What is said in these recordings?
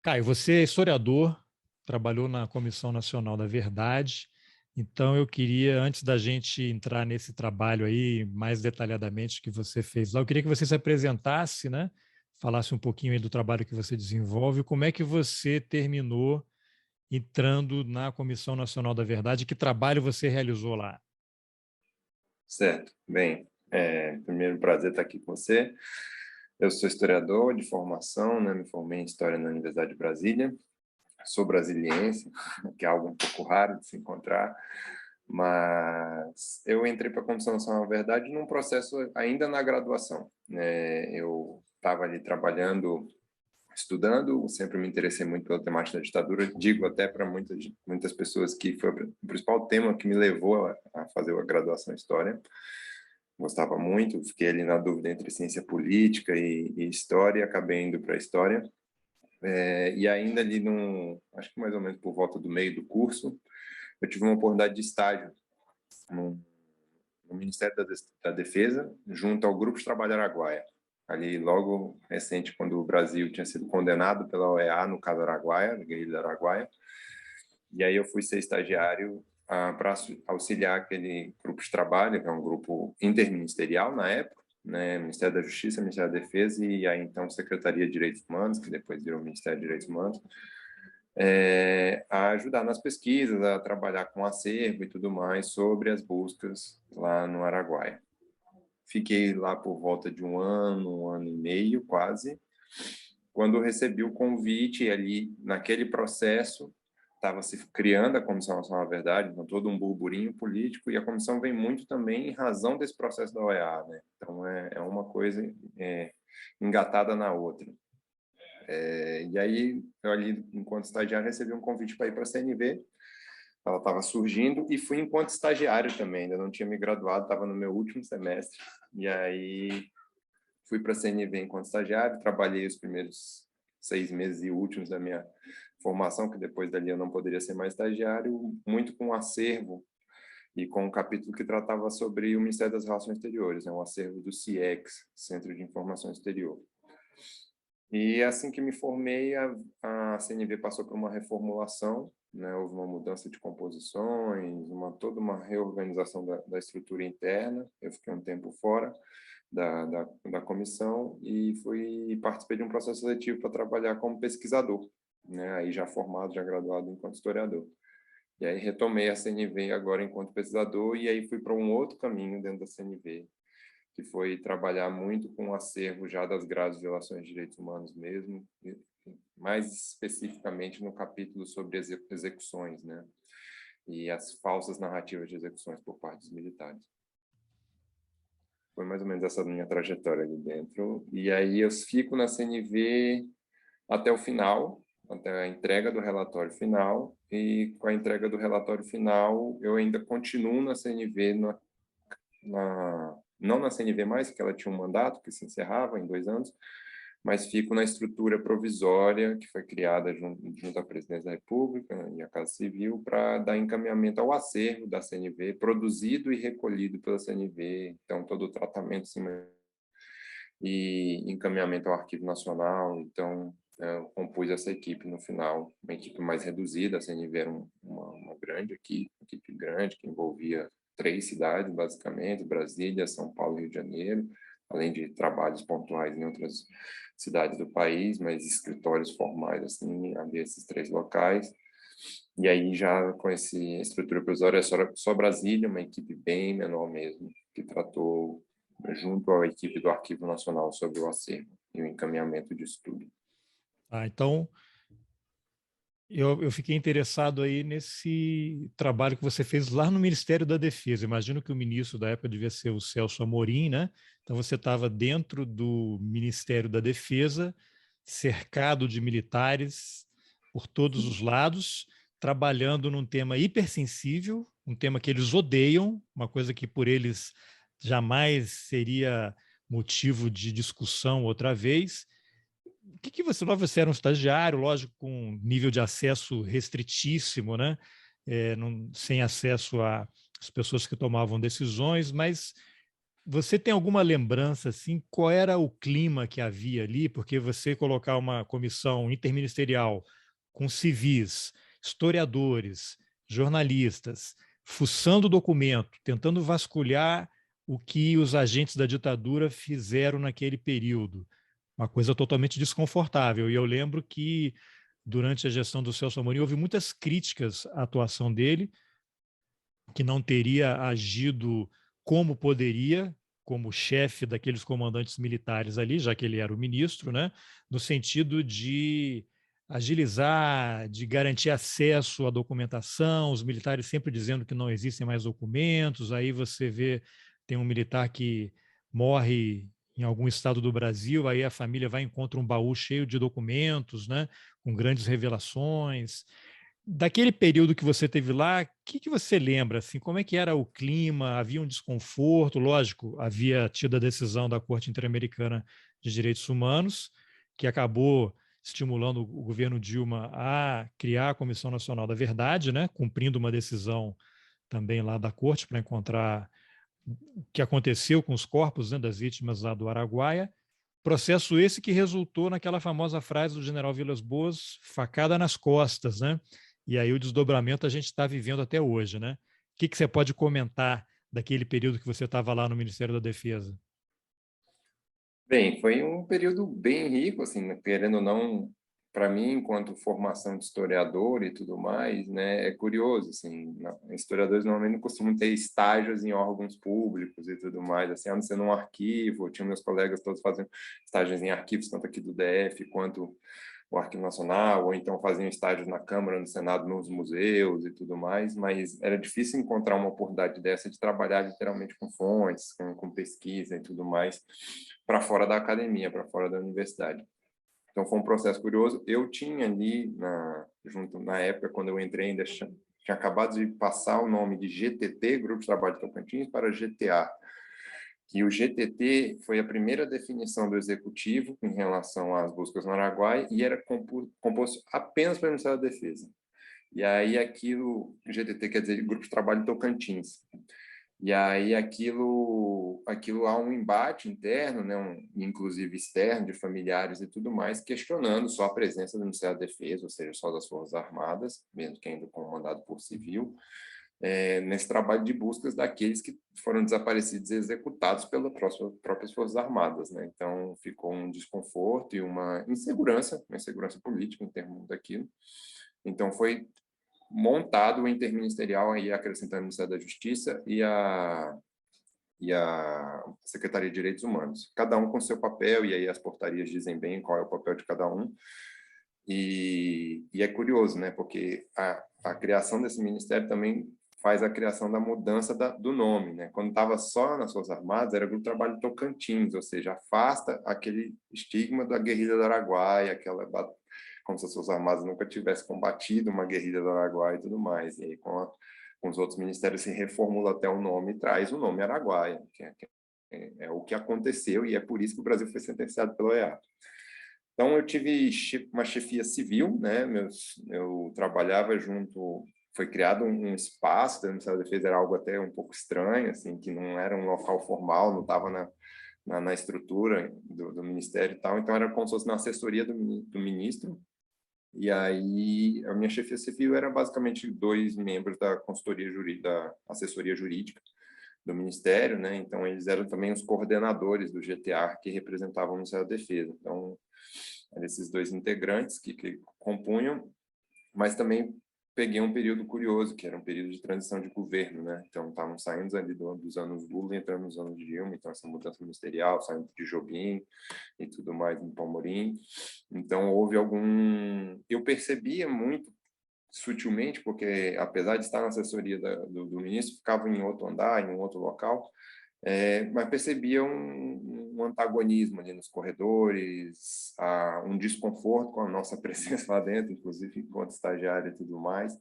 Caio, você é historiador, trabalhou na Comissão Nacional da Verdade, então eu queria, antes da gente entrar nesse trabalho aí mais detalhadamente que você fez lá, eu queria que você se apresentasse, né? Falasse um pouquinho aí do trabalho que você desenvolve, como é que você terminou entrando na Comissão Nacional da Verdade, que trabalho você realizou lá? Certo. Bem, primeiro prazer estar aqui com você. Eu sou historiador de formação, né? Me formei em História na Universidade de Brasília. Sou brasiliense, que é algo um pouco raro de se encontrar, mas eu entrei para a Comissão Nacional da Verdade num processo ainda na graduação, né? Eu estava ali trabalhando, estudando, sempre me interessei muito pela temática da ditadura, digo até para muitas pessoas que foi o principal tema que me levou a fazer a graduação em História. Gostava muito, fiquei ali na dúvida entre ciência política e história, acabei indo para a história. E ainda ali, acho que mais ou menos por volta do meio do curso, eu tive uma oportunidade de estágio no, no Ministério da Defesa, junto ao Grupo de Trabalho Araguaia. Ali, logo recente, quando o Brasil tinha sido condenado pela OEA, no caso Araguaia, na guerrilha do Araguaia. E aí eu fui ser estagiário para auxiliar aquele grupo de trabalho, que é um grupo interministerial na época, né, Ministério da Justiça, Ministério da Defesa e aí então Secretaria de Direitos Humanos, que depois virou Ministério de Direitos Humanos, a ajudar nas pesquisas, a trabalhar com acervo e tudo mais sobre as buscas lá no Araguaia. Fiquei lá por volta de um ano e meio quase, quando recebi o convite ali naquele processo estava se criando a Comissão Nacional da Verdade, então todo um burburinho político, e a comissão vem muito também em razão desse processo da OEA, né? Então é uma coisa engatada na outra. E aí, eu ali, enquanto estagiário, recebi um convite para ir para a CNV, ela estava surgindo, e fui enquanto estagiário também, ainda não tinha me graduado, estava no meu último semestre, e aí fui para a CNV enquanto estagiário, trabalhei os primeiros 6 meses e últimos da minha formação, que depois dali eu não poderia ser mais estagiário, muito com acervo e com um capítulo que tratava sobre o Ministério das Relações Exteriores, um acervo do CIEX, Centro de Informação Exterior. E assim que me formei, a CNV passou por uma reformulação, né? Houve uma mudança de composições, toda uma reorganização da estrutura interna. Eu fiquei um tempo fora da comissão e participei de um processo seletivo para trabalhar como pesquisador, né? Aí já formado, já graduado enquanto historiador. E aí retomei a CNV agora enquanto pesquisador e aí fui para um outro caminho dentro da CNV, que foi trabalhar muito com o acervo já das graves violações de direitos humanos mesmo, mais especificamente no capítulo sobre execuções, né? E as falsas narrativas de execuções por parte dos militares. Foi mais ou menos essa minha trajetória ali dentro. E aí eu fico na CNV até o final, até a entrega do relatório final, e com a entrega do relatório final eu ainda continuo na CNV, não na CNV mais, porque ela tinha um mandato que se encerrava em 2 anos, mas fico na estrutura provisória que foi criada junto à Presidência da República e à Casa Civil para dar encaminhamento ao acervo da CNV, produzido e recolhido pela CNV, então todo o tratamento e encaminhamento ao Arquivo Nacional, então eu compus essa equipe no final, uma equipe mais reduzida, a CNV era uma grande equipe grande, que envolvia 3 cidades, basicamente, Brasília, São Paulo e Rio de Janeiro, além de trabalhos pontuais em outras cidades do país, mas escritórios formais, assim, havia esses 3 locais. E aí, já com essa estrutura provisória, é só Brasília, uma equipe bem menor mesmo, que tratou junto à equipe do Arquivo Nacional sobre o acervo e o encaminhamento disso tudo. Então, eu fiquei interessado aí nesse trabalho que você fez lá no Ministério da Defesa. Imagino que o ministro da época devia ser o Celso Amorim, né? Então você estava dentro do Ministério da Defesa, cercado de militares por todos os lados, trabalhando num tema hipersensível, um tema que eles odeiam, uma coisa que por eles jamais seria motivo de discussão outra vez. O que você era um estagiário, lógico, com nível de acesso restritíssimo, né? Sem acesso às pessoas que tomavam decisões, mas Você tem alguma lembrança, assim, qual era o clima que havia ali? Porque você colocar uma comissão interministerial com civis, historiadores, jornalistas, fuçando o documento, tentando vasculhar o que os agentes da ditadura fizeram naquele período, uma coisa totalmente desconfortável. E eu lembro que, durante a gestão do Celso Amorim, houve muitas críticas à atuação dele, que não teria agido como poderia, como chefe daqueles comandantes militares ali, já que ele era o ministro, né? No sentido de agilizar, de garantir acesso à documentação, os militares sempre dizendo que não existem mais documentos, aí você vê, tem um militar que morre em algum estado do Brasil, aí a família vai e encontra um baú cheio de documentos, né, com grandes revelações. Daquele período que você teve lá, o que você lembra? Assim, como é que era o clima? Havia um desconforto? Lógico, havia tido a decisão da Corte Interamericana de Direitos Humanos, que acabou estimulando o governo Dilma a criar a Comissão Nacional da Verdade, né? Cumprindo uma decisão também lá da Corte para encontrar o que aconteceu com os corpos, né, das vítimas lá do Araguaia. Processo esse que resultou naquela famosa frase do general Vilas Boas, facada nas costas, né? E aí o desdobramento a gente está vivendo até hoje, né? O que você pode comentar daquele período que você estava lá no Ministério da Defesa? Bem, foi um período bem rico, assim, né? Querendo ou não, para mim, enquanto formação de historiador e tudo mais, né, é curioso, assim, historiadores normalmente não costumam ter estágios em órgãos públicos e tudo mais, assim, a não ser num arquivo, eu tinha meus colegas todos fazendo estágios em arquivos, tanto aqui do DF quanto o Arquivo Nacional, ou então faziam estágios na Câmara, no Senado, nos museus e tudo mais, mas era difícil encontrar uma oportunidade dessa de trabalhar literalmente com fontes, com pesquisa e tudo mais, para fora da academia, para fora da universidade. Então foi um processo curioso. Eu tinha ali, junto na época, quando eu entrei, ainda tinha acabado de passar o nome de GTT, Grupo de Trabalho de Tocantins, para GTA, que o GTT foi a primeira definição do executivo em relação às buscas no Araguaia e era composto apenas pelo Ministério da Defesa. E aí aquilo, GTT quer dizer Grupo de Trabalho Tocantins. E aí aquilo há um embate interno, né, inclusive externo, de familiares e tudo mais, questionando só a presença do Ministério da Defesa, ou seja, só das Forças Armadas, mesmo que ainda comandado por civil, nesse trabalho de buscas daqueles que foram desaparecidos e executados pelas próprias Forças Armadas, né? Então ficou um desconforto e uma insegurança política em termos daquilo. Então foi montado o interministerial, aí acrescentando o Ministério da Justiça e a Secretaria de Direitos Humanos, cada um com seu papel, e aí as portarias dizem bem qual é o papel de cada um. E é curioso, né? Porque a criação desse ministério também faz a criação da mudança do nome, né? Quando estava só nas Forças Armadas, era Grupo de Trabalho Tocantins, ou seja, afasta aquele estigma da guerrilha do Araguaia, como se as Forças Armadas nunca tivessem combatido uma guerrilha do Araguaia e tudo mais. E aí, com os outros ministérios, se reformula até o nome e traz o nome Araguaia, que é o que aconteceu, e é por isso que o Brasil foi sentenciado pela OEA. Então, eu tive uma chefia civil, né? Eu trabalhava junto, foi criado um espaço, o Ministério da Defesa era algo até um pouco estranho, assim, que não era um local formal, não estava na estrutura do Ministério e tal, então era como se fosse na assessoria do ministro, e aí a minha chefia civil era basicamente 2 membros da consultoria jurídica, da assessoria jurídica do Ministério, né? Então, eles eram também os coordenadores do GTA que representavam o Ministério da Defesa. Então, eram esses 2 integrantes que compunham, mas também peguei um período curioso, que era um período de transição de governo, né? Então, estavam saindo ali dos anos Lula, entrando nos anos Dilma, então essa mudança ministerial, saindo de Jobim e tudo mais no Palmorim. Então, houve eu percebia muito sutilmente, porque apesar de estar na assessoria do ministro, ficava em outro andar, em um outro local, mas percebia um antagonismo ali nos corredores, um desconforto com a nossa presença lá dentro, inclusive enquanto estagiário e tudo mais,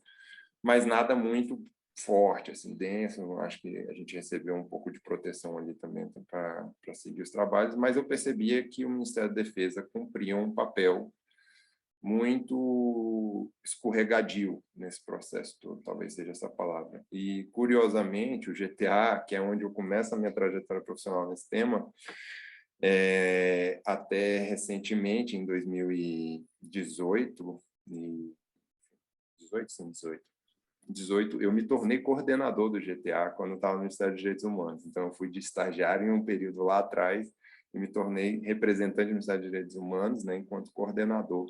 mas nada muito forte, assim, denso. Eu acho que a gente recebeu um pouco de proteção ali também para seguir os trabalhos, mas eu percebia que o Ministério da Defesa cumpria um papel muito muito escorregadio nesse processo todo, talvez seja essa palavra. E, curiosamente, o GTA, que é onde eu começo a minha trajetória profissional nesse tema, até recentemente, em 2018, 18, eu me tornei coordenador do GTA quando estava no Ministério dos Direitos Humanos. Então, eu fui de estagiário em um período lá atrás e me tornei representante do Ministério dos Direitos Humanos, né, enquanto coordenador,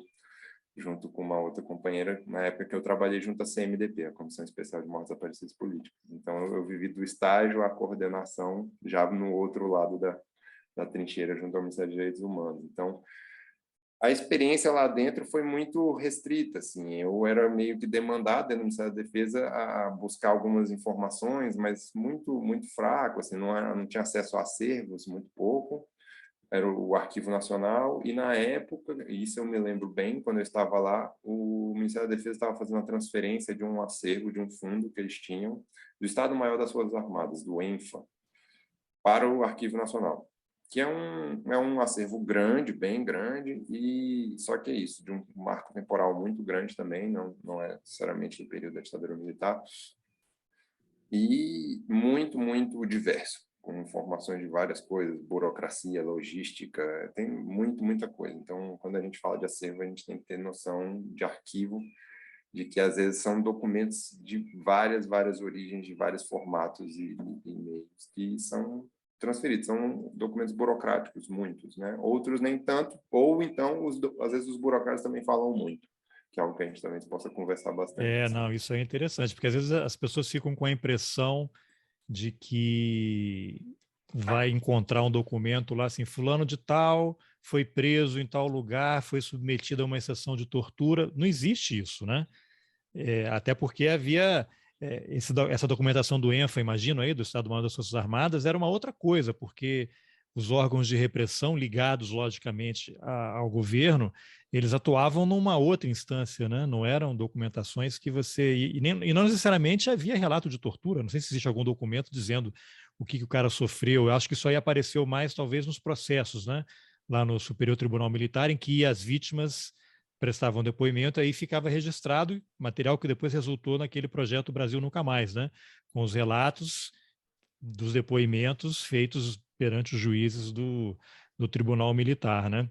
junto com uma outra companheira, na época que eu trabalhei junto à CMDP, a Comissão Especial de Mortos Desaparecidos Políticos. Então, eu vivi do estágio à coordenação, já no outro lado da trincheira, junto ao Ministério dos Direitos Humanos. Então, a experiência lá dentro foi muito restrita, assim. Eu era meio que demandado dentro do Ministério da Defesa a buscar algumas informações, mas muito fraco, assim, não tinha acesso a acervos, muito pouco. Era o Arquivo Nacional, e na época, isso eu me lembro bem, quando eu estava lá, o Ministério da Defesa estava fazendo uma transferência de um acervo, de um fundo que eles tinham, do Estado-Maior das Forças Armadas, do ENFA, para o Arquivo Nacional, que é um acervo grande, bem grande, e só que é isso, de um marco temporal muito grande também, não é necessariamente no período da ditadura militar, e muito diverso, com informações de várias coisas, burocracia, logística, tem muita coisa. Então, quando a gente fala de acervo, a gente tem que ter noção de arquivo, de que às vezes são documentos de várias origens, de vários formatos e meios que são transferidos, são documentos burocráticos, muitos, né? Outros nem tanto, ou então, às vezes, os burocratas também falam muito, que é algo que a gente também possa conversar bastante. Assim. Não, isso é interessante, porque às vezes as pessoas ficam com a impressão de que vai encontrar um documento lá assim, fulano de tal foi preso em tal lugar, foi submetido a uma exceção de tortura. Não existe isso, né? Até porque havia essa documentação do ENFA, imagino aí, do Estado-Maior das Forças Armadas, era uma outra coisa, porque os órgãos de repressão ligados, logicamente, ao governo, eles atuavam numa outra instância, né? Não eram documentações que você... E não necessariamente havia relato de tortura, não sei se existe algum documento dizendo o que o cara sofreu. Eu acho que isso aí apareceu mais, talvez, nos processos, né? Lá no Superior Tribunal Militar, em que as vítimas prestavam depoimento, aí ficava registrado, material que depois resultou naquele projeto Brasil Nunca Mais, né? Com os relatos dos depoimentos feitos perante os juízes do Tribunal Militar, né?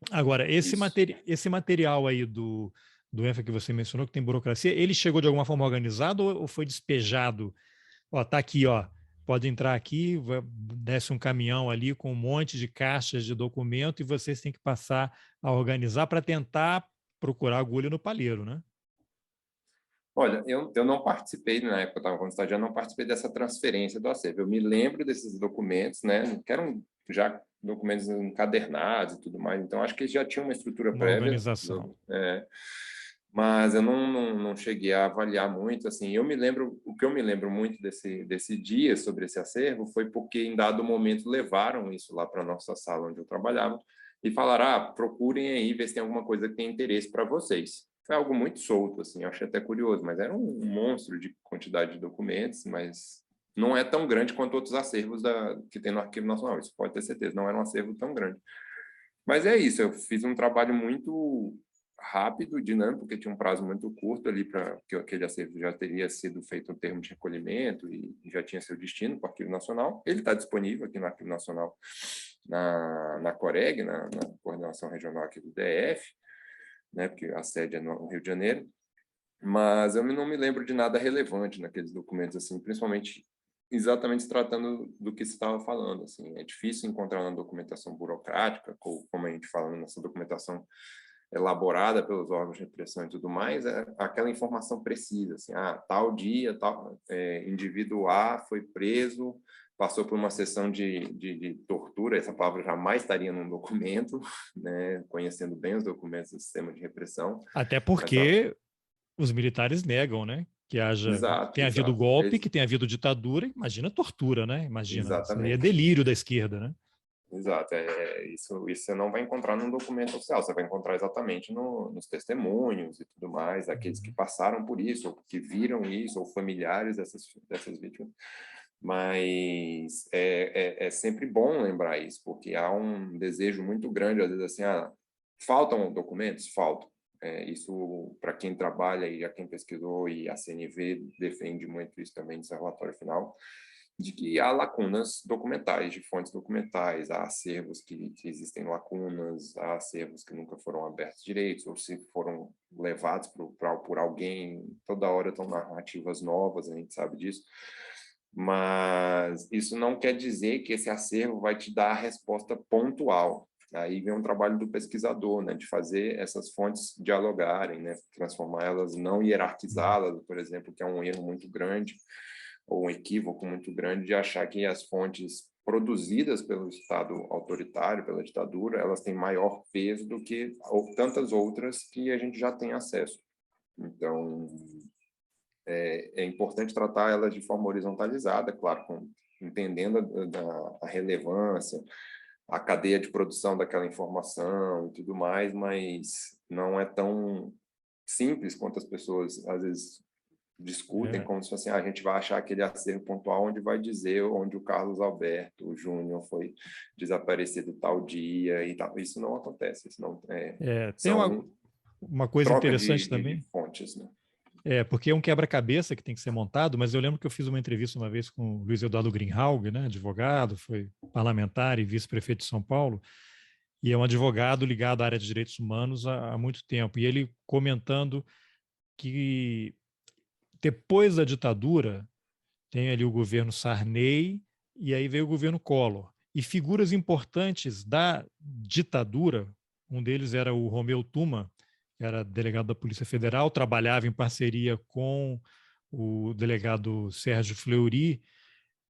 Agora, esse material aí do ENFA que você mencionou, que tem burocracia, ele chegou de alguma forma organizado ou foi despejado? Ó, tá aqui, ó, pode entrar aqui, desce um caminhão ali com um monte de caixas de documento e vocês têm que passar a organizar para tentar procurar agulha no palheiro, né? Olha, eu não participei, na época que eu estava como estagiário, não participei dessa transferência do acervo. Eu me lembro desses documentos, né, que eram já documentos encadernados e tudo mais, então acho que já tinha uma estrutura Uma prévia, organização. mas eu não cheguei a avaliar muito, assim, o que eu me lembro muito desse dia sobre esse acervo foi porque em dado momento levaram isso lá para a nossa sala onde eu trabalhava e falaram, procurem aí ver se tem alguma coisa que tem interesse para vocês. Foi algo muito solto, assim, eu achei até curioso, mas era um monstro de quantidade de documentos, mas não é tão grande quanto outros acervos que tem no Arquivo Nacional, isso pode ter certeza, não era um acervo tão grande. Mas é isso, eu fiz um trabalho muito rápido, dinâmico, porque tinha um prazo muito curto ali para que aquele acervo já teria sido feito um termo de recolhimento e já tinha seu destino para o Arquivo Nacional. Ele está disponível aqui no Arquivo Nacional, na Coreg, na Coordenação Regional aqui do DF, né, porque a sede é no Rio de Janeiro, mas eu não me lembro de nada relevante naqueles documentos, assim, principalmente exatamente se tratando do que você estava falando, assim, é difícil encontrar uma documentação burocrática, como a gente fala nessa documentação elaborada pelos órgãos de repressão e tudo mais, é aquela informação precisa, assim, tal dia, indivíduo A foi preso, passou por uma sessão de tortura, essa palavra jamais estaria num documento, né, conhecendo bem os documentos do sistema de repressão. Até porque os militares negam, né? Que tenha havido golpe, que tenha havido ditadura, imagina tortura, né? Imagina, isso aí é Exatamente. delírio da esquerda, né? Exato, isso você não vai encontrar num documento oficial, você vai encontrar exatamente nos testemunhos e tudo mais, aqueles que passaram por isso, ou que viram isso, ou familiares dessas vítimas. Mas é sempre bom lembrar isso, porque há um desejo muito grande, às vezes assim, faltam documentos? Faltam. Isso, para quem trabalha e a quem pesquisou, e a CNV defende muito isso também nesse relatório final, de que há lacunas documentais, de fontes documentais, há acervos que existem lacunas, há acervos que nunca foram abertos direitos, ou se foram levados por alguém, toda hora estão narrativas novas, a gente sabe disso, mas isso não quer dizer que esse acervo vai te dar a resposta pontual. Aí vem um trabalho do pesquisador, né, de fazer essas fontes dialogarem, né, transformá-las, não hierarquizá-las, por exemplo, que é um erro muito grande, ou um equívoco muito grande de achar que as fontes produzidas pelo Estado autoritário, pela ditadura, elas têm maior peso do que tantas outras que a gente já tem acesso. Então, é importante tratar elas de forma horizontalizada, claro, entendendo a relevância, a cadeia de produção daquela informação e tudo mais, mas não é tão simples quanto as pessoas, às vezes, discutem, como se fosse assim, a gente vai achar aquele acervo pontual onde vai dizer onde o Carlos Alberto Júnior foi desaparecido tal dia e tal. Isso não acontece, isso não tem uma coisa troca interessante de também. fontes, né? Porque é um quebra-cabeça que tem que ser montado, mas eu lembro que eu fiz uma entrevista uma vez com o Luiz Eduardo Greenhalgh, né, advogado, foi parlamentar e vice-prefeito de São Paulo, e é um advogado ligado à área de direitos humanos há muito tempo. E ele comentando que depois da ditadura, tem ali o governo Sarney e aí veio o governo Collor. E figuras importantes da ditadura, um deles era o Romeu Tuma, que era delegado da Polícia Federal, trabalhava em parceria com o delegado Sérgio Fleury,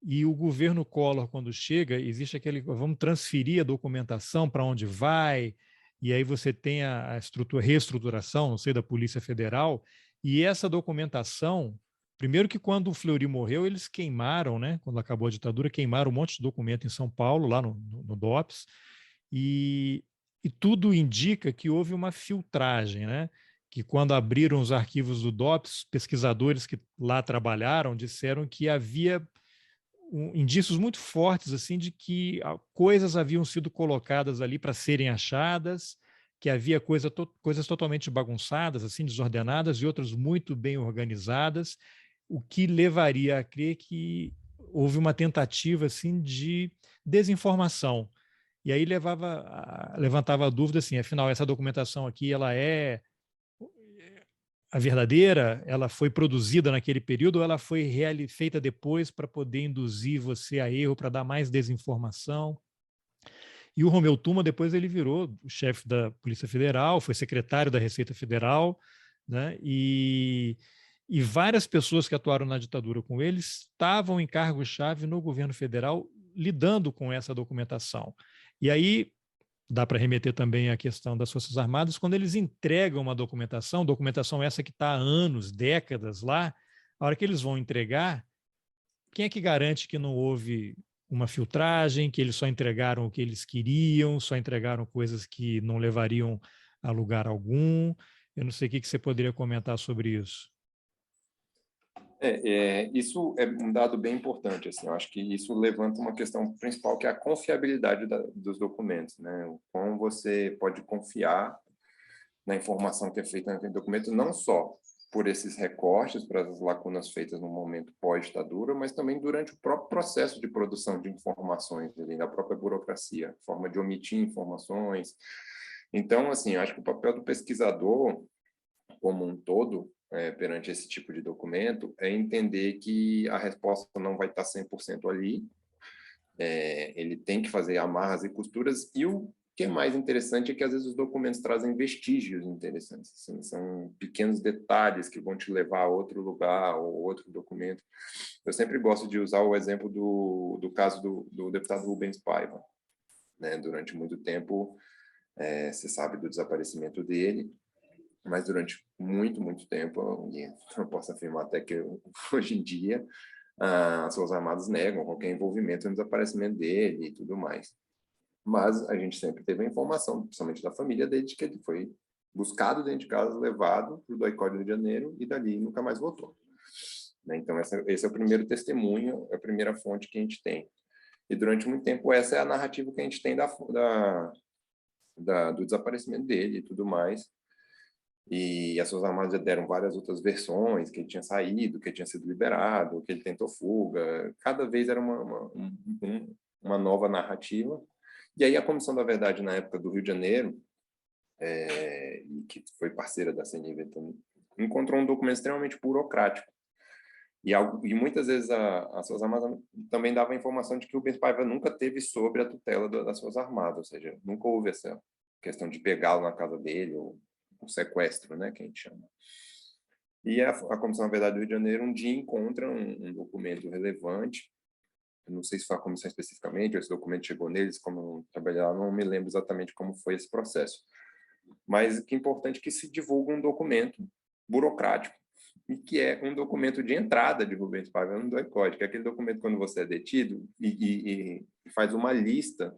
e o governo Collor, quando chega, existe aquele, vamos transferir a documentação para onde vai, e aí você tem a reestruturação, não sei, da Polícia Federal, e essa documentação, primeiro que quando o Fleury morreu, eles queimaram, né, quando acabou a ditadura, queimaram um monte de documento em São Paulo, lá no DOPS, e tudo indica que houve uma filtragem, né, que quando abriram os arquivos do DOPS, pesquisadores que lá trabalharam disseram que havia indícios muito fortes assim de que coisas haviam sido colocadas ali para serem achadas, que havia coisas totalmente bagunçadas, assim, desordenadas, e outras muito bem organizadas, o que levaria a crer que houve uma tentativa assim de desinformação. E aí levantava a dúvida assim, afinal, essa documentação aqui ela é a verdadeira, ela foi produzida naquele período ou ela foi feita depois para poder induzir você a erro, para dar mais desinformação? E o Romeu Tuma, depois ele virou o chefe da Polícia Federal, foi secretário da Receita Federal, né? E várias pessoas que atuaram na ditadura com ele estavam em cargo-chave no governo federal lidando com essa documentação. E aí dá para remeter também à questão das Forças Armadas, quando eles entregam uma documentação essa que está há anos, décadas lá, a hora que eles vão entregar, quem é que garante que não houve uma filtragem, que eles só entregaram o que eles queriam, só entregaram coisas que não levariam a lugar algum? Eu não sei o que você poderia comentar sobre isso. Isso é um dado bem importante, assim, eu acho que isso levanta uma questão principal, que é a confiabilidade dos documentos, né? O como você pode confiar na informação que é feita naquele documento, não só por esses recortes, para as lacunas feitas no momento pós-ditadura, mas também durante o próprio processo de produção de informações, da própria burocracia, forma de omitir informações. Então, assim, eu acho que o papel do pesquisador, como um todo, perante esse tipo de documento, é entender que a resposta não vai estar 100% ali, ele tem que fazer amarras e costuras, e o que é mais interessante é que às vezes os documentos trazem vestígios interessantes, assim, são pequenos detalhes que vão te levar a outro lugar ou outro documento. Eu sempre gosto de usar o exemplo do caso do deputado Rubens Paiva, né? Durante muito tempo, você sabe do desaparecimento dele, mas durante muito tempo, e eu posso afirmar até que hoje em dia, as Forças Armadas negam qualquer envolvimento no desaparecimento dele e tudo mais. Mas a gente sempre teve a informação, principalmente da família dele, de que ele foi buscado dentro de casa, levado para o DOI-COI do Rio de Janeiro e dali nunca mais voltou. Então, esse é o primeiro testemunho, é a primeira fonte que a gente tem. E durante muito tempo, essa é a narrativa que a gente tem do desaparecimento dele e tudo mais. E as Forças Armadas já deram várias outras versões, que ele tinha saído, que ele tinha sido liberado, que ele tentou fuga. Cada vez era uma nova narrativa. E aí a Comissão da Verdade, na época do Rio de Janeiro, que foi parceira da CNV também, encontrou um documento extremamente burocrático. E muitas vezes as Forças Armadas também dava a informação de que o Rubens Paiva nunca teve sobre a tutela das Forças Armadas, ou seja, nunca houve essa questão de pegá-lo na casa dele, ou o sequestro, né, que a gente chama. E a Comissão da Verdade do Rio de Janeiro um dia encontra um documento relevante, eu não sei se foi a comissão especificamente, ou esse documento chegou neles, como eu trabalhei lá, não me lembro exatamente como foi esse processo. Mas o que é importante é que se divulga um documento burocrático, e que é um documento de entrada de Rubens Paiva no DOI-CODE, que é aquele documento quando você é detido e faz uma lista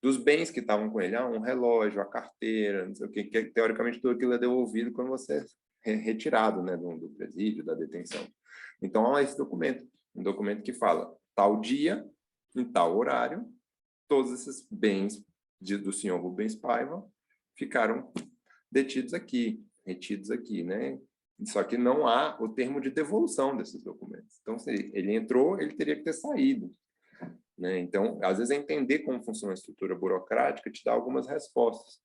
dos bens que estavam com ele, um relógio, a carteira, não sei o que teoricamente tudo aquilo é devolvido quando você é retirado, né, do presídio, da detenção. Então, há esse documento, um documento que fala, tal dia, em tal horário, todos esses bens do senhor Rubens Paiva ficaram detidos aqui, retidos aqui, né? Só que não há o termo de devolução desses documentos. Então, se ele entrou, ele teria que ter saído, né? Então, às vezes, entender como funciona a estrutura burocrática te dá algumas respostas.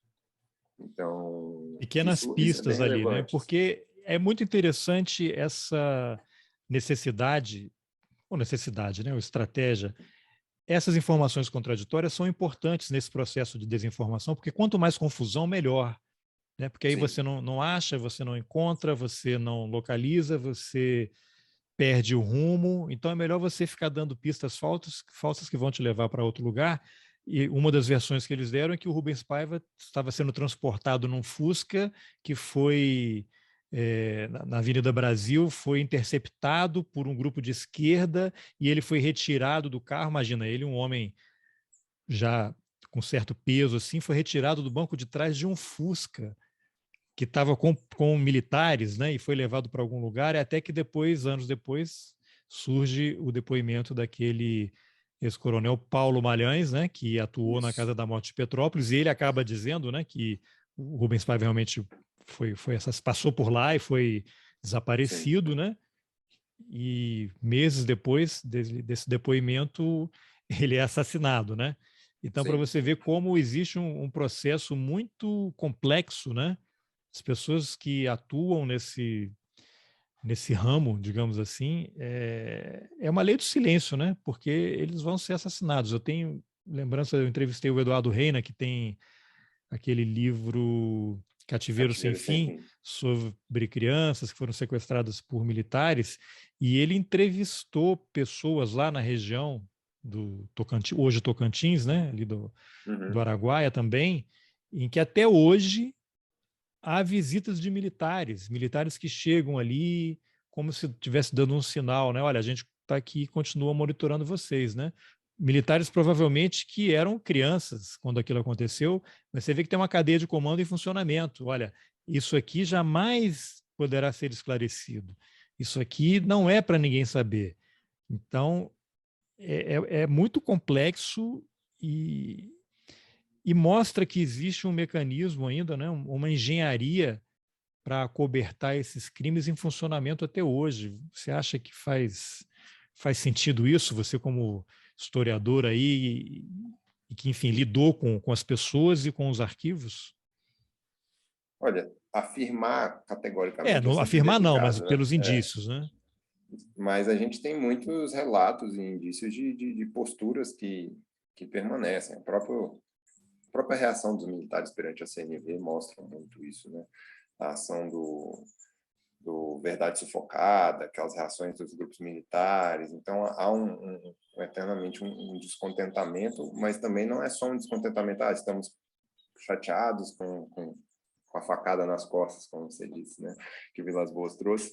Então, Pequenas isso é bem pistas ali, né? relevante. Porque é muito interessante essa necessidade, ou necessidade, né? Ou estratégia. Essas informações contraditórias são importantes nesse processo de desinformação, porque quanto mais confusão, melhor. Né? Porque aí Sim. você não acha, você não encontra, você não localiza, você perde o rumo. Então é melhor você ficar dando pistas falsas que vão te levar para outro lugar. E uma das versões que eles deram é que o Rubens Paiva estava sendo transportado num Fusca que foi na Avenida Brasil, foi interceptado por um grupo de esquerda e ele foi retirado do carro. Imagina, ele, um homem já com certo peso, assim, foi retirado do banco de trás de um Fusca que estava com militares, né, e foi levado para algum lugar, e até que depois, anos depois, surge o depoimento daquele ex-coronel Paulo Malhães, né, que atuou na Casa da Morte de Petrópolis, e ele acaba dizendo, né, que o Rubens Paiva realmente passou por lá e foi desaparecido, né, e meses depois desse depoimento ele é assassinado, né? Então, para você ver como existe um processo muito complexo, né? As pessoas que atuam nesse ramo, digamos assim, é uma lei do silêncio, né? Porque eles vão ser assassinados. Eu tenho lembrança, eu entrevistei o Eduardo Reina, que tem aquele livro Cativeiro Sem Fim, sobre crianças que foram sequestradas por militares, e ele entrevistou pessoas lá na região do Tocantins, hoje Tocantins, né? Ali do Araguaia também, em que até hoje há visitas de militares que chegam ali como se estivesse dando um sinal, né? Olha, a gente está aqui e continua monitorando vocês, né? Militares provavelmente que eram crianças quando aquilo aconteceu, mas você vê que tem uma cadeia de comando em funcionamento. Olha, isso aqui jamais poderá ser esclarecido. Isso aqui não é para ninguém saber. Então, é muito complexo e mostra que existe um mecanismo ainda, né, uma engenharia para acobertar esses crimes em funcionamento até hoje. Você acha que faz sentido isso? Você como historiador aí e que, enfim, lidou com as pessoas e com os arquivos? Olha, afirmar categoricamente é Não sempre afirmar não, mas delicado, né? pelos indícios, né? Mas a gente tem muitos relatos e indícios de posturas que permanecem. A própria reação dos militares perante a CNV mostra muito isso, né? A ação do Verdade Sufocada, aquelas reações dos grupos militares. Então, há eternamente um descontentamento, mas também não é só um descontentamento, estamos chateados com a facada nas costas, como você disse, né, que Vilas Boas trouxe,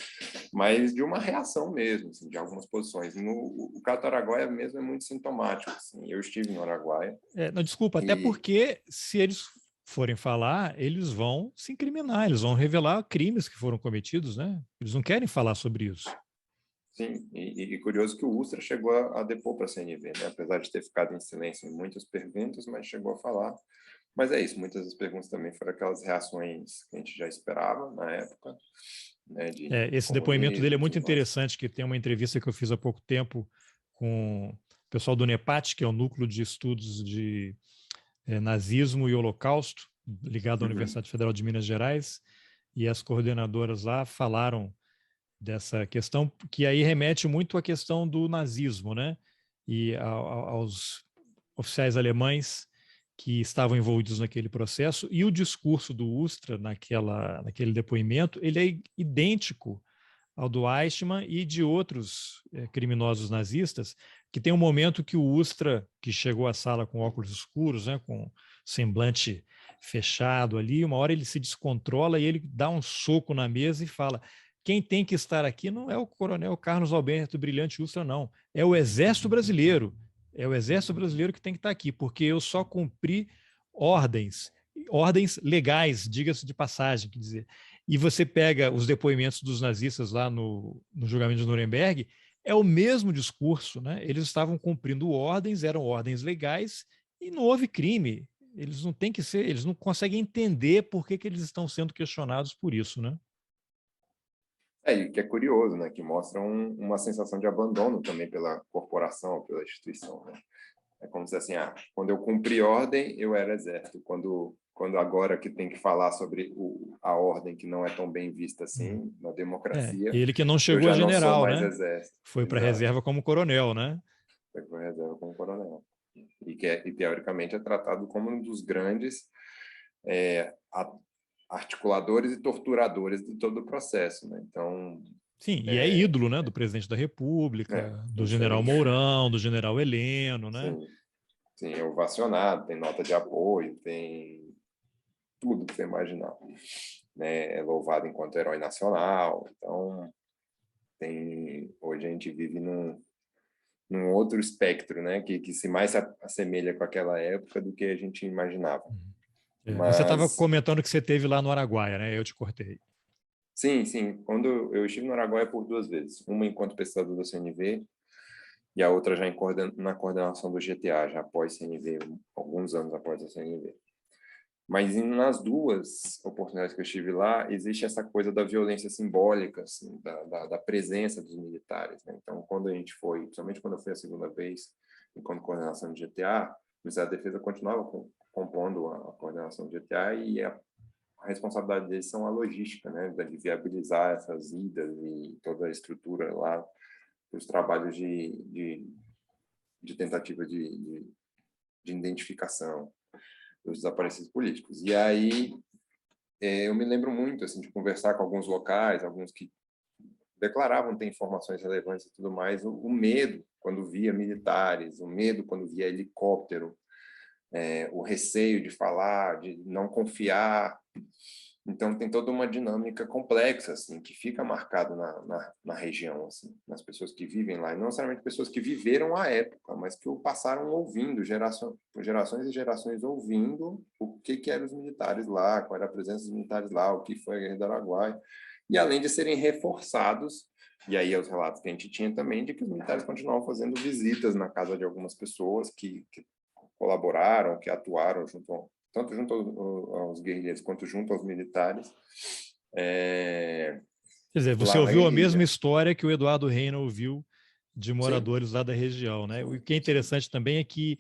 mas de uma reação mesmo, assim, de algumas posições. O caso do Araguaia mesmo é muito sintomático. Assim. Eu estive no Araguaia. Não, desculpa, até porque se eles forem falar, eles vão se incriminar, eles vão revelar crimes que foram cometidos, né? Eles não querem falar sobre isso. Sim, e curioso que o Ustra chegou a depor para a CNV, né? Apesar de ter ficado em silêncio em muitas perguntas, mas chegou a falar. Mas é isso, muitas das perguntas também foram aquelas reações que a gente já esperava na época, né, de Esse depoimento dele comunismo é e muito tudo mais. interessante, que tem uma entrevista que eu fiz há pouco tempo com o pessoal do NEPAT, que é o Núcleo de Estudos de Nazismo e Holocausto, ligado à Uhum. Universidade Federal de Minas Gerais, e as coordenadoras lá falaram dessa questão, que aí remete muito à questão do nazismo, né? E aos oficiais alemães que estavam envolvidos naquele processo, e o discurso do Ustra naquele depoimento, ele é idêntico ao do Eichmann e de outros criminosos nazistas, que tem um momento que o Ustra, que chegou à sala com óculos escuros, né, com semblante fechado ali, uma hora ele se descontrola e ele dá um soco na mesa e fala: quem tem que estar aqui não é o coronel Carlos Alberto Brilhante Ustra, não. É o Exército Brasileiro. É o Exército Brasileiro que tem que estar aqui, porque eu só cumpri ordens, ordens legais, diga-se de passagem, quer dizer. E você pega os depoimentos dos nazistas lá no julgamento de Nuremberg, é o mesmo discurso, né? Eles estavam cumprindo ordens, eram ordens legais e não houve crime. Eles não têm que ser, eles não conseguem entender por que eles estão sendo questionados por isso, né? E que é curioso, né, que mostra uma sensação de abandono também pela corporação, pela instituição, né? É como se assim, quando eu cumpri ordem, eu era exército. Quando agora que tem que falar sobre a ordem que não é tão bem vista assim na democracia, Ele que não eu chegou a já não sou general, mais né? exército. Foi para a Exato. reserva como coronel, né? Foi para reserva como coronel. E teoricamente é tratado como um dos grandes articuladores e torturadores de todo o processo, né? Então, sim, e é ídolo, né, do presidente da República, do isso general aí, Mourão, do general Heleno, né? sim, sim, é ovacionado, tem nota de apoio, tem tudo que você imaginar, né? É louvado enquanto herói nacional. Então, hoje a gente vive num outro espectro, né? Que se mais se assemelha com aquela época do que a gente imaginava. Você estava Mas, comentando que você teve lá no Araguaia, né? Eu te cortei. sim, quando eu estive no Araguaia por 2 vezes, uma enquanto pesquisador da CNV e a outra já na coordenação do GTA, já após CNV, alguns anos após a CNV. Mas nas duas oportunidades que eu estive lá, existe essa coisa da violência simbólica, assim, da presença dos militares, né? Então, quando a gente foi, principalmente quando eu fui a segunda vez, enquanto coordenação de GTA, o Ministério da Defesa continuava compondo a coordenação de GTA e a responsabilidade deles são a logística, né? De viabilizar essas idas e toda a estrutura lá para os trabalhos de tentativa de identificação dos desaparecidos políticos. E aí eu me lembro muito assim de conversar com alguns locais, alguns que declaravam ter informações relevantes e tudo mais, o medo quando via militares, o medo quando via helicóptero, o receio de falar, de não confiar. Então tem toda uma dinâmica complexa assim que fica marcado na região, assim, nas pessoas que vivem lá, e não necessariamente pessoas que viveram a época, mas que o passaram ouvindo, gerações e gerações ouvindo o que eram os militares lá, qual era a presença dos militares lá, o que foi a Guerra do Araguaia, e além de serem reforçados, e aí os relatos que a gente tinha também de que os militares continuavam fazendo visitas na casa de algumas pessoas que colaboraram, que atuaram tanto junto aos guerrilheiros quanto junto aos militares, Quer dizer, você lá na ouviu a mesma guerrilha. história que o Eduardo Reina ouviu de Sim, moradores lá da região, né? O que é sim. interessante também é que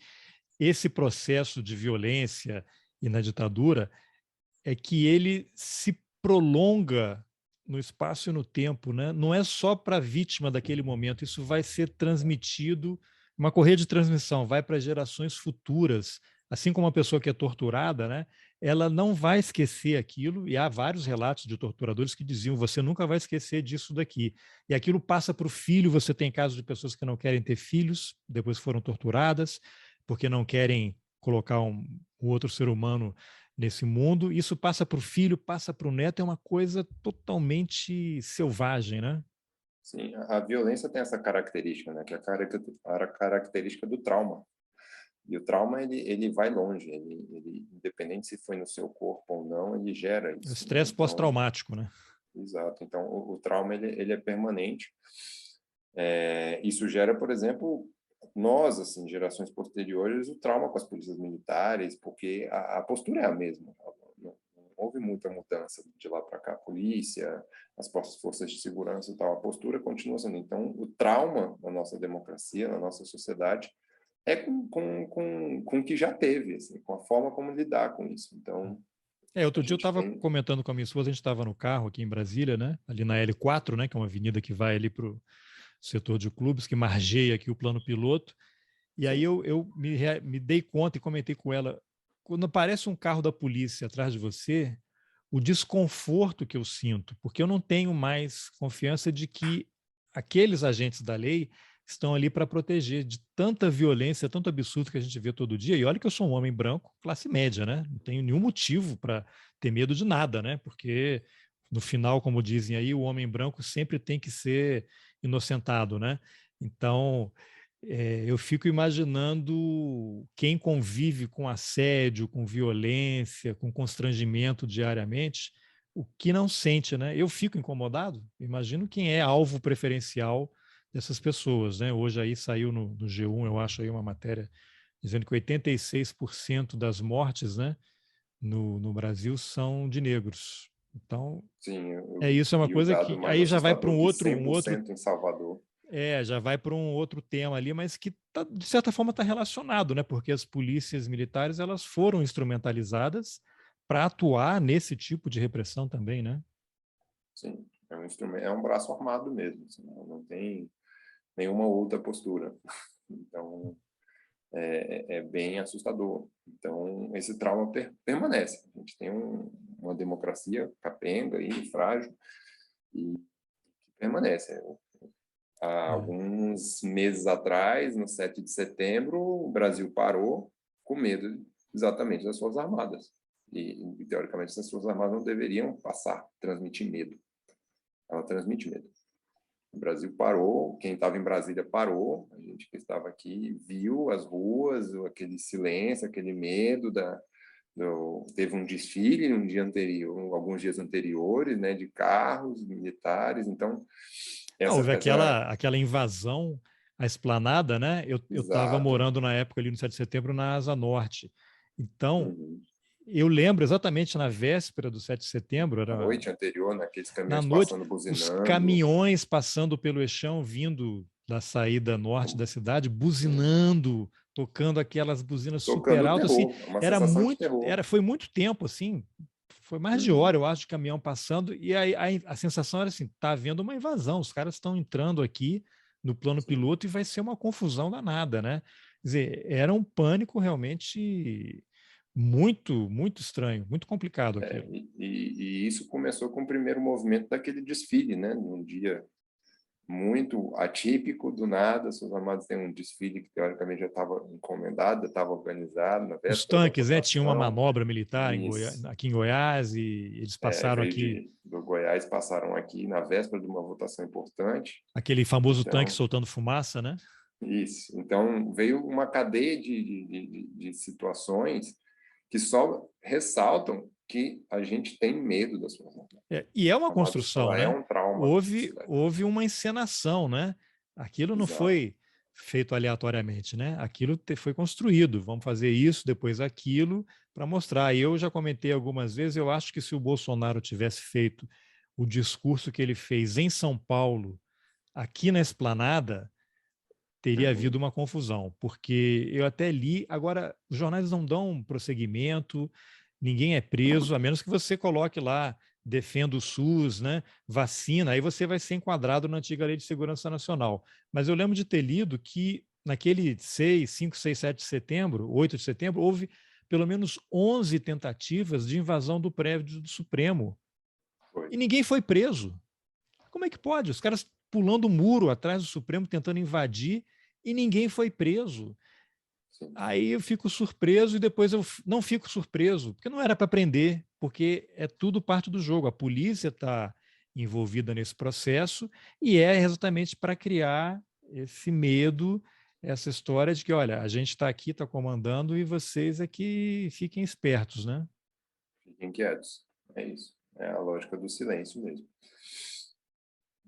esse processo de violência e na ditadura é que ele se prolonga no espaço e no tempo, né? Não é só para a vítima daquele momento, isso vai ser transmitido, uma correia de transmissão, vai para gerações futuras, assim como uma pessoa que é torturada, né? Ela não vai esquecer aquilo, e há vários relatos de torturadores que diziam: você nunca vai esquecer disso daqui. E aquilo passa para o filho. Você tem casos de pessoas que não querem ter filhos, depois foram torturadas, porque não querem colocar um outro ser humano nesse mundo. Isso passa para o filho, passa para o neto, é uma coisa totalmente selvagem, né? Sim, a violência tem essa característica, né? Que é a característica do trauma. E o trauma, ele vai longe. Independente se foi no seu corpo ou não, ele gera O isso, né? estresse Então, pós-traumático, né? exato. Então, o trauma, ele é permanente. Isso gera, por exemplo, nós, assim, gerações posteriores, o trauma com as polícias militares, porque a postura é a mesma. Não houve muita mudança de lá para cá. A polícia, as forças de segurança e tal, a postura continua sendo. Então, o trauma na nossa democracia, na nossa sociedade, é com o que já teve, assim, com a forma como lidar com isso. Então, a Outro dia eu gente estava tem... comentando com a minha esposa, a gente estava no carro aqui em Brasília, né? Ali na L4, né? Que é uma avenida que vai ali para o setor de clubes, que margeia aqui o plano piloto. E aí Sim, eu me dei conta e comentei com ela, quando aparece um carro da polícia atrás de você, o desconforto que eu sinto, porque eu não tenho mais confiança de que aqueles agentes da lei estão ali para proteger de tanta violência, tanto absurdo que a gente vê todo dia. E olha que eu sou um homem branco, classe média, né? Não tenho nenhum motivo para ter medo de nada, né? Porque no final, como dizem aí, o homem branco sempre tem que ser inocentado, né? Então, eu fico imaginando quem convive com assédio, com violência, com constrangimento diariamente, o que não sente, né? Eu fico incomodado. Imagino quem é alvo preferencial dessas pessoas, né? Hoje aí saiu no G1, eu acho aí uma matéria dizendo que 86% das mortes, né, no Brasil são de negros. Então, sim, isso é uma e o coisa dado que mais aí já vai para assustador um que outro 100% em Salvador. já vai para um outro tema ali, mas que de certa forma está relacionado, né? Porque as polícias militares elas foram instrumentalizadas para atuar nesse tipo de repressão também, né? Sim, é um instrumento, é um braço armado mesmo, assim, não tem nenhuma outra postura. Então, é bem assustador. Então, esse trauma permanece. A gente tem uma democracia capenga e frágil e permanece. Há É. alguns meses atrás, no 7 de setembro, o Brasil parou com medo exatamente das Forças Armadas. Teoricamente, as Forças Armadas não deveriam transmitir medo. Ela transmite medo. O Brasil parou, quem estava em Brasília parou, a gente que estava aqui viu as ruas, aquele silêncio, aquele medo teve um desfile um dia anterior, alguns dias anteriores, né, de carros militares. Então Houve essa aquela invasão à Esplanada, né? Eu estava exato. morando na época ali no 7 de setembro na Asa Norte. Então, Uhum. eu lembro exatamente na véspera do 7 de setembro, A era noite anterior, naqueles na caminhões noite, passando, os buzinando. caminhões passando pelo Eixão, vindo da saída norte da cidade, Sim. buzinando, tocando aquelas buzinas super Tocando altas, assim, terror, uma sensação de terror. foi muito tempo, assim, foi mais de hora, Uhum. eu acho, de caminhão passando, e aí a sensação era assim, tá havendo uma invasão, os caras estão entrando aqui no plano Sim. piloto e vai ser uma confusão danada, né? Quer dizer, era um pânico realmente muito estranho, muito complicado aquilo. E isso começou com o primeiro movimento daquele desfile, né? Num dia muito atípico, do nada, os Armados têm um desfile que teoricamente já estava encomendado, estava organizado na Os véspera da tanques, né, tinha uma votação. manobra militar Isso. aqui em Goiás e eles passaram Veio aqui do Goiás, passaram aqui na véspera de uma votação importante. aquele famoso tanque Então, soltando fumaça, né? isso. Então, veio uma cadeia de situações que só ressaltam que a gente tem medo das Forças Armadas. E é uma Armadas, construção, ela é né? um trauma para a sociedade. Houve uma encenação, né? Aquilo não Exato. foi feito aleatoriamente, né? Aquilo foi construído. Vamos fazer isso, depois aquilo, para mostrar. E eu já comentei algumas vezes, eu acho que se o Bolsonaro tivesse feito o discurso que ele fez em São Paulo, aqui na Esplanada, teria havido Uhum. uma confusão, porque eu até li, agora os jornais não dão prosseguimento, ninguém é preso, a menos que você coloque lá, defenda o SUS, né, vacina, aí você vai ser enquadrado na antiga Lei de Segurança Nacional. Mas eu lembro de ter lido que naquele 5, 6, 7 de setembro, 8 de setembro, houve pelo menos 11 tentativas de invasão do prédio do Supremo, Foi. e ninguém foi preso. Como é que pode? Os caras pulando o muro atrás do Supremo, tentando invadir, e ninguém foi preso. Sim. Aí eu fico surpreso e depois eu não fico surpreso, porque não era para prender, porque é tudo parte do jogo. A polícia está envolvida nesse processo e é exatamente para criar esse medo, essa história de que, olha, a gente está aqui, está comandando e vocês é que fiquem espertos, né? Fiquem quietos. É isso. É a lógica do silêncio mesmo.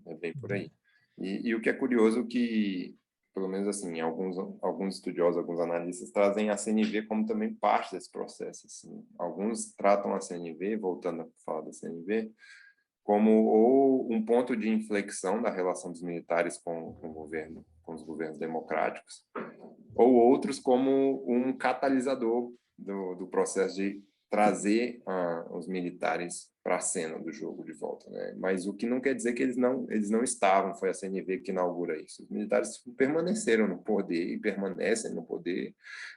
É bem por aí. E o que é curioso que, pelo menos assim, alguns estudiosos, alguns analistas trazem a CNV como também parte desse processo. Assim. Alguns tratam a CNV, voltando a falar da CNV, como ou um ponto de inflexão da relação dos militares com o governo, com os governos democráticos, ou outros como um catalisador do processo de trazer os militares para a cena do jogo de volta, né? Mas o que não quer dizer que eles não estavam, foi a CNV que inaugura isso. Os militares permaneceram no poder e permanecem no poder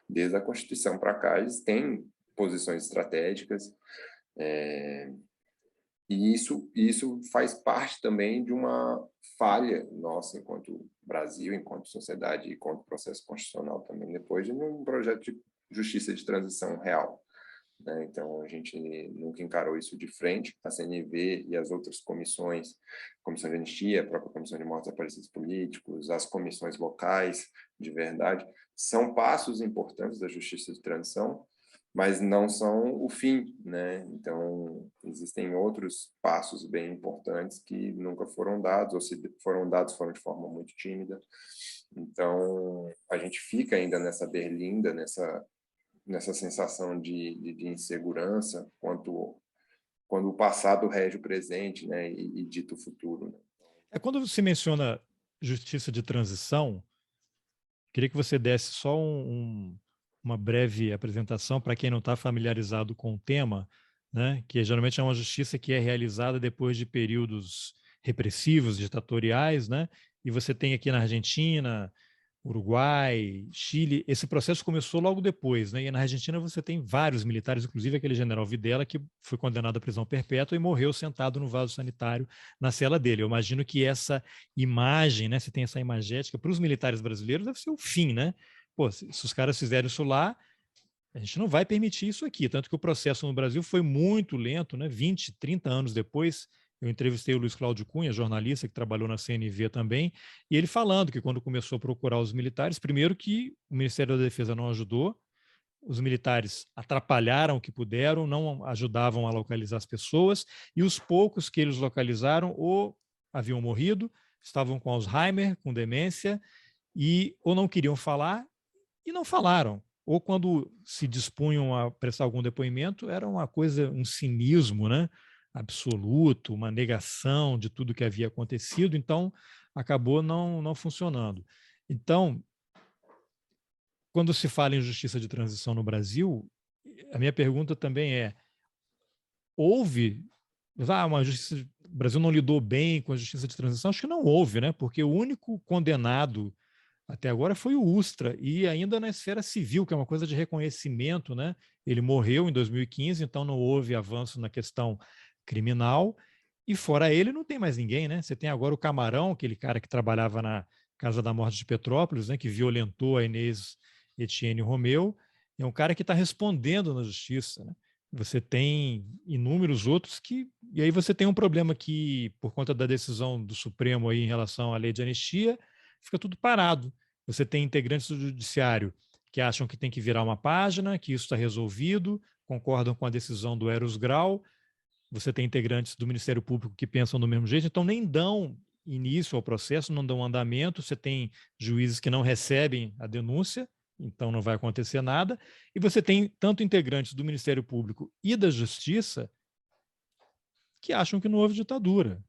desde a Constituição para cá. Eles têm posições estratégicas, e isso faz parte também de uma falha nossa enquanto Brasil, enquanto sociedade e enquanto processo constitucional também, depois de um projeto de justiça de transição real. Né? Então, a gente nunca encarou isso de frente. A CNV e as outras comissões, Comissão de Anistia, a própria Comissão de Mortos e Desaparecidos Políticos, as comissões locais de verdade, são passos importantes da justiça de transição, mas não são o fim, né? Então, existem outros passos bem importantes que nunca foram dados, ou se foram dados, foram de forma muito tímida. Então, a gente fica ainda nessa berlinda, nessa sensação de insegurança quando o passado rege o presente, né, e dita o futuro. Né? Quando você menciona justiça de transição, queria que você desse só uma breve apresentação para quem não está familiarizado com o tema, né, que geralmente é uma justiça que é realizada depois de períodos repressivos, ditatoriais, né, e você tem aqui na Argentina, Uruguai, Chile, esse processo começou logo depois, né? E na Argentina você tem vários militares, inclusive aquele general Videla, que foi condenado à prisão perpétua e morreu sentado no vaso sanitário na cela dele. Eu imagino que essa imagem, né? Você tem essa imagética, para os militares brasileiros deve ser o fim, né? Pô, se os caras fizeram isso lá, a gente não vai permitir isso aqui. Tanto que o processo no Brasil foi muito lento, né? 20, 30 anos depois, eu entrevistei o Luiz Cláudio Cunha, jornalista que trabalhou na CNV também, e ele falando que quando começou a procurar os militares, primeiro que o Ministério da Defesa não ajudou, os militares atrapalharam o que puderam, não ajudavam a localizar as pessoas, e os poucos que eles localizaram ou haviam morrido, estavam com Alzheimer, com demência, e ou não queriam falar e não falaram. Ou quando se dispunham a prestar algum depoimento, era uma coisa, um cinismo, né? Absoluto, uma negação de tudo que havia acontecido, então acabou não funcionando. Então, quando se fala em justiça de transição no Brasil, a minha pergunta também é: houve uma justiça, o Brasil não lidou bem com a justiça de transição? Acho que não houve, né? Porque o único condenado até agora foi o Ustra, e ainda na esfera civil, que é uma coisa de reconhecimento, né? Ele morreu em 2015, então não houve avanço na questão criminal, e fora ele não tem mais ninguém, né? Você tem agora o Camarão, aquele cara que trabalhava na Casa da Morte de Petrópolis, né? Que violentou a Inês Etienne Romeu, é um cara que está respondendo na justiça, né? Você tem inúmeros outros que... E aí você tem um problema que, por conta da decisão do Supremo aí em relação à lei de anistia, fica tudo parado. Você tem integrantes do judiciário que acham que tem que virar uma página, que isso está resolvido, concordam com a decisão do Eros Grau. Você tem integrantes do Ministério Público que pensam do mesmo jeito, então nem dão início ao processo, não dão andamento. Você tem juízes que não recebem a denúncia, então não vai acontecer nada. E você tem tanto integrantes do Ministério Público e da Justiça que acham que não houve ditadura,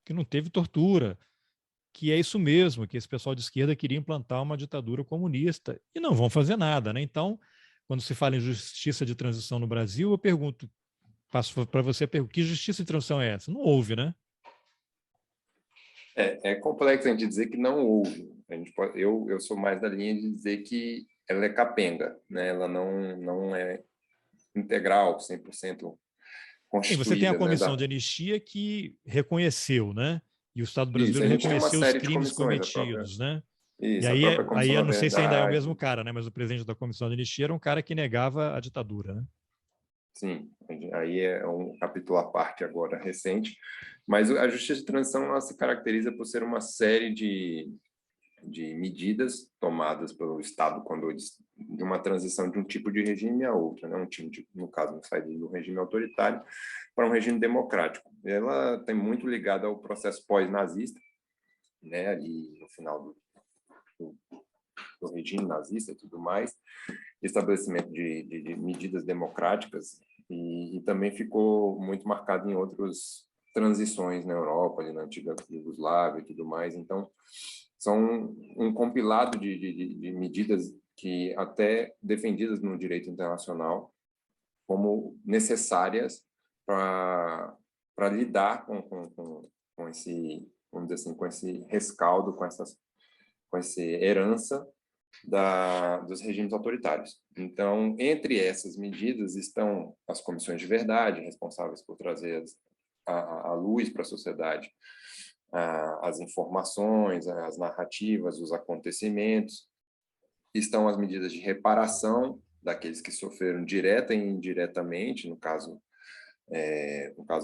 que não teve tortura, que é isso mesmo, que esse pessoal de esquerda queria implantar uma ditadura comunista e não vão fazer nada, né? Então, quando se fala em justiça de transição no Brasil, eu pergunto, passo para você a pergunta, que justiça de transição é essa? Não houve, né? É complexo a gente dizer que não houve. Eu sou mais da linha de dizer que ela é capenga, né? Ela não é integral, 100% Sim, você tem a constituída, né? comissão de anistia que reconheceu, né? E o Estado Isso, brasileiro a gente tem uma reconheceu os série de crimes comissões, a própria, cometidos, né? E isso, a aí, própria aí Comissão eu da não sei se ainda é o mesmo Verdade, cara, né? Mas o presidente da comissão de anistia era um cara que negava a ditadura, né? sim, aí é um capítulo à parte agora, recente, mas a justiça de transição ela se caracteriza por ser uma série de medidas tomadas pelo Estado de uma transição de um tipo de regime a outro, né? No caso, uma saída do regime autoritário para um regime democrático. Ela tem muito ligada ao processo pós-nazista, né, ali no final do regime nazista e tudo mais, estabelecimento de medidas democráticas, e também ficou muito marcado em outras transições na Europa, ali na antiga Iugoslávia e tudo mais. Então, são um compilado de medidas que até defendidas no direito internacional como necessárias para lidar com esse, vamos dizer assim, com esse rescaldo, com essa herança dos regimes autoritários. Então, entre essas medidas estão as comissões de verdade, responsáveis por trazer a luz para a sociedade as informações, as narrativas, os acontecimentos. Estão as medidas de reparação daqueles que sofreram direta e indiretamente, no caso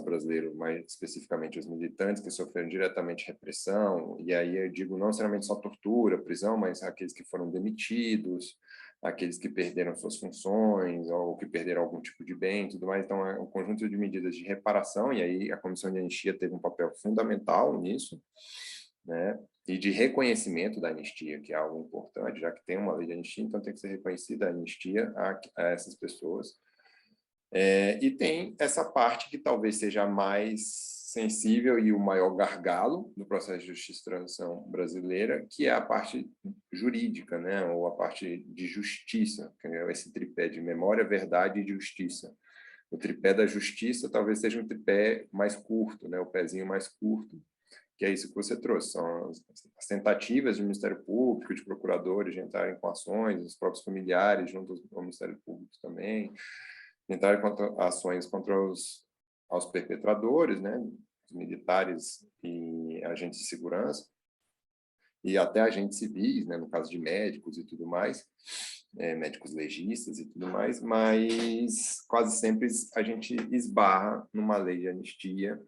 brasileiro, mais especificamente os militantes que sofreram diretamente repressão, e aí eu digo não necessariamente só tortura, prisão, mas aqueles que foram demitidos, aqueles que perderam suas funções ou que perderam algum tipo de bem e tudo mais. Então, é um conjunto de medidas de reparação, e aí a Comissão de Anistia teve um papel fundamental nisso, né? E de reconhecimento da anistia, que é algo importante, já que tem uma lei de anistia, então tem que ser reconhecida a anistia a essas pessoas. E tem essa parte que talvez seja mais sensível e o maior gargalo do processo de justiça e transição brasileira, que é a parte jurídica, né? Ou a parte de justiça, que é esse tripé de memória, verdade e justiça. O tripé da justiça talvez seja um tripé mais curto, né? O pezinho mais curto, que é isso que você trouxe, são as tentativas do Ministério Público, de procuradores de entrarem com ações, os próprios familiares junto ao Ministério Público também, entrarem ações contra os perpetradores, né, os militares e agentes de segurança, e até agentes civis, né, no caso de médicos e tudo mais, médicos legistas e tudo mais, mas quase sempre a gente esbarra numa lei de anistia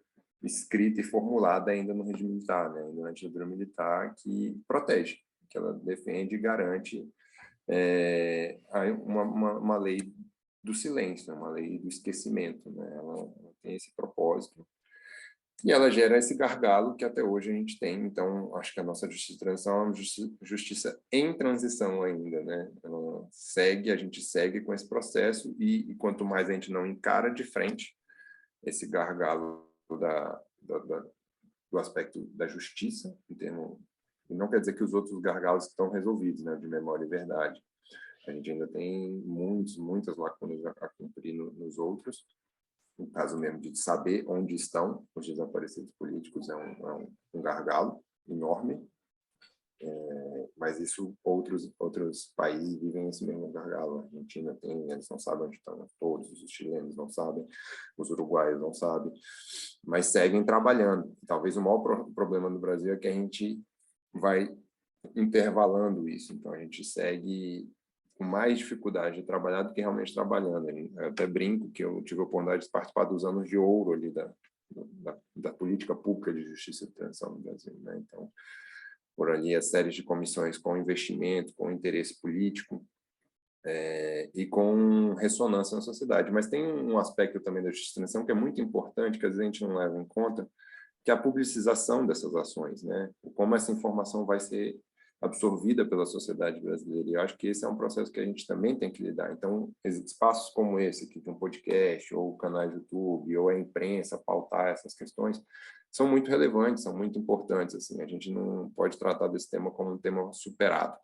escrita e formulada ainda no regime militar, né, ainda na ditadura militar, que protege, que ela defende e garante uma lei do silêncio, uma lei do esquecimento, né? Ela tem esse propósito e ela gera esse gargalo que até hoje a gente tem. Então, acho que a nossa justiça de transição é uma justiça em transição ainda, né? A gente segue com esse processo e quanto mais a gente não encara de frente esse gargalo do aspecto da justiça, e não quer dizer que os outros gargalos estão resolvidos, né? De memória e verdade. A gente ainda tem muitas lacunas a cumprir nos outros. No caso mesmo de saber onde estão os desaparecidos políticos é um gargalo enorme, mas isso outros países vivem esse mesmo gargalo. A Argentina tem, eles não sabem onde estão todos, os chilenos não sabem, os uruguaios não sabem, mas seguem trabalhando. Talvez o maior problema no Brasil é que a gente vai intervalando isso, então a gente segue com mais dificuldade de trabalhar do que realmente trabalhando. Eu até brinco que eu tive a oportunidade de participar dos anos de ouro ali da política pública de justiça e transição no Brasil, né? Então, por ali as séries de comissões com investimento, com interesse político e com ressonância na sociedade. Mas tem um aspecto também da justiça e transição que é muito importante, que às vezes a gente não leva em conta, que é a publicização dessas ações, né? Como essa informação vai ser absorvida pela sociedade brasileira. E eu acho que esse é um processo que a gente também tem que lidar. Então, espaços como esse aqui, de um podcast, ou canais do YouTube, ou a imprensa pautar essas questões, são muito relevantes, são muito importantes. Assim, a gente não pode tratar desse tema como um tema superado.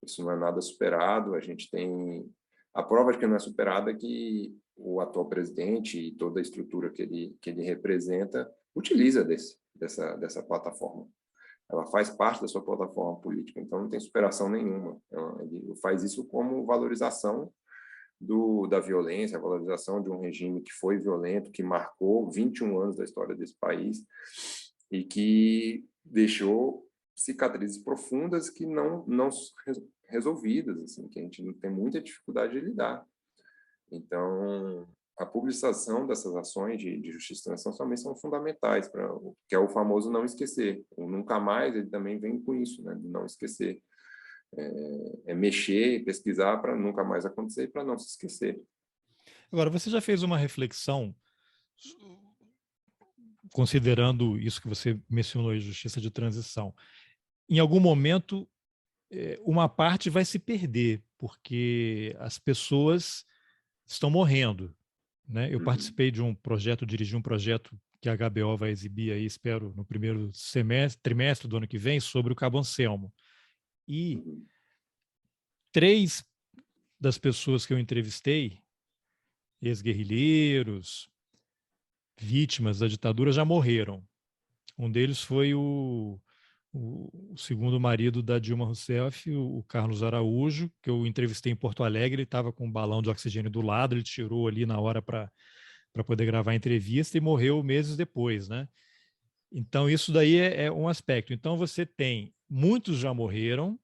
Isso não é nada superado. A gente tem a prova de que não é superada é que o atual presidente e toda a estrutura que ele representa utiliza dessa plataforma. Ela faz parte da sua plataforma política, então não tem superação nenhuma. Ele faz isso como valorização da violência, a valorização de um regime que foi violento, que marcou 21 anos da história desse país e que deixou cicatrizes profundas que não resolvidas, assim, que a gente não tem muita dificuldade de lidar. Então, a publicização dessas ações de justiça e transição também são fundamentais, que é o famoso não esquecer. O nunca mais, ele também vem com isso, né, de não esquecer. Mexer, pesquisar para nunca mais acontecer e para não se esquecer. Agora, você já fez uma reflexão, considerando isso que você mencionou, a justiça de transição, em algum momento, uma parte vai se perder, porque as pessoas estão morrendo, né? Eu participei de um projeto, dirigi um projeto que a HBO vai exibir aí, espero, no primeiro trimestre do ano que vem, sobre o Cabo Anselmo. E 3 das pessoas que eu entrevistei, ex-guerrilheiros, vítimas da ditadura, já morreram. Um deles foi o segundo marido da Dilma Rousseff, o Carlos Araújo, que eu entrevistei em Porto Alegre. Ele estava com um balão de oxigênio do lado, ele tirou ali na hora para poder gravar a entrevista e morreu meses depois, né? Então, isso daí é um aspecto. Então, você tem, muitos já morreram,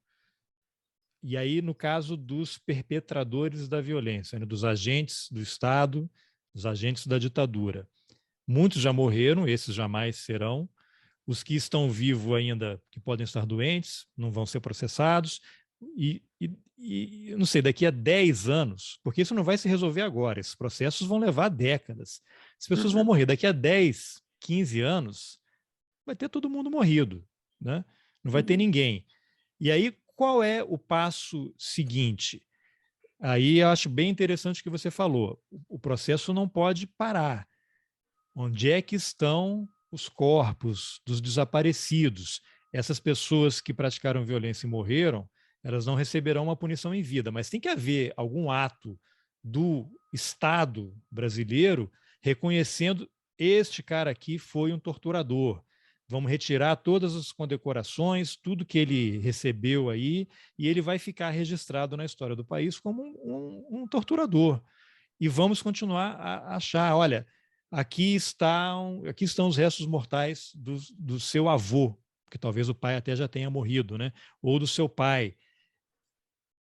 e aí, no caso dos perpetradores da violência, né, dos agentes do Estado, dos agentes da ditadura, muitos já morreram, esses jamais serão. Os que estão vivos ainda, que podem estar doentes, não vão ser processados. Não sei, daqui a 10 anos, porque isso não vai se resolver agora, esses processos vão levar décadas. As pessoas vão morrer. Daqui a 10, 15 anos, vai ter todo mundo morrido, né? Não vai ter ninguém. E aí, qual é o passo seguinte? Aí eu acho bem interessante o que você falou. O processo não pode parar. Onde é que estão os corpos dos desaparecidos? Essas pessoas que praticaram violência e morreram, elas não receberão uma punição em vida, mas tem que haver algum ato do Estado brasileiro reconhecendo: este cara aqui foi um torturador. Vamos retirar todas as condecorações, tudo que ele recebeu aí, e ele vai ficar registrado na história do país como um torturador. E vamos continuar a achar, olha, aqui estão os restos mortais do seu avô, que talvez o pai até já tenha morrido, né? Ou do seu pai.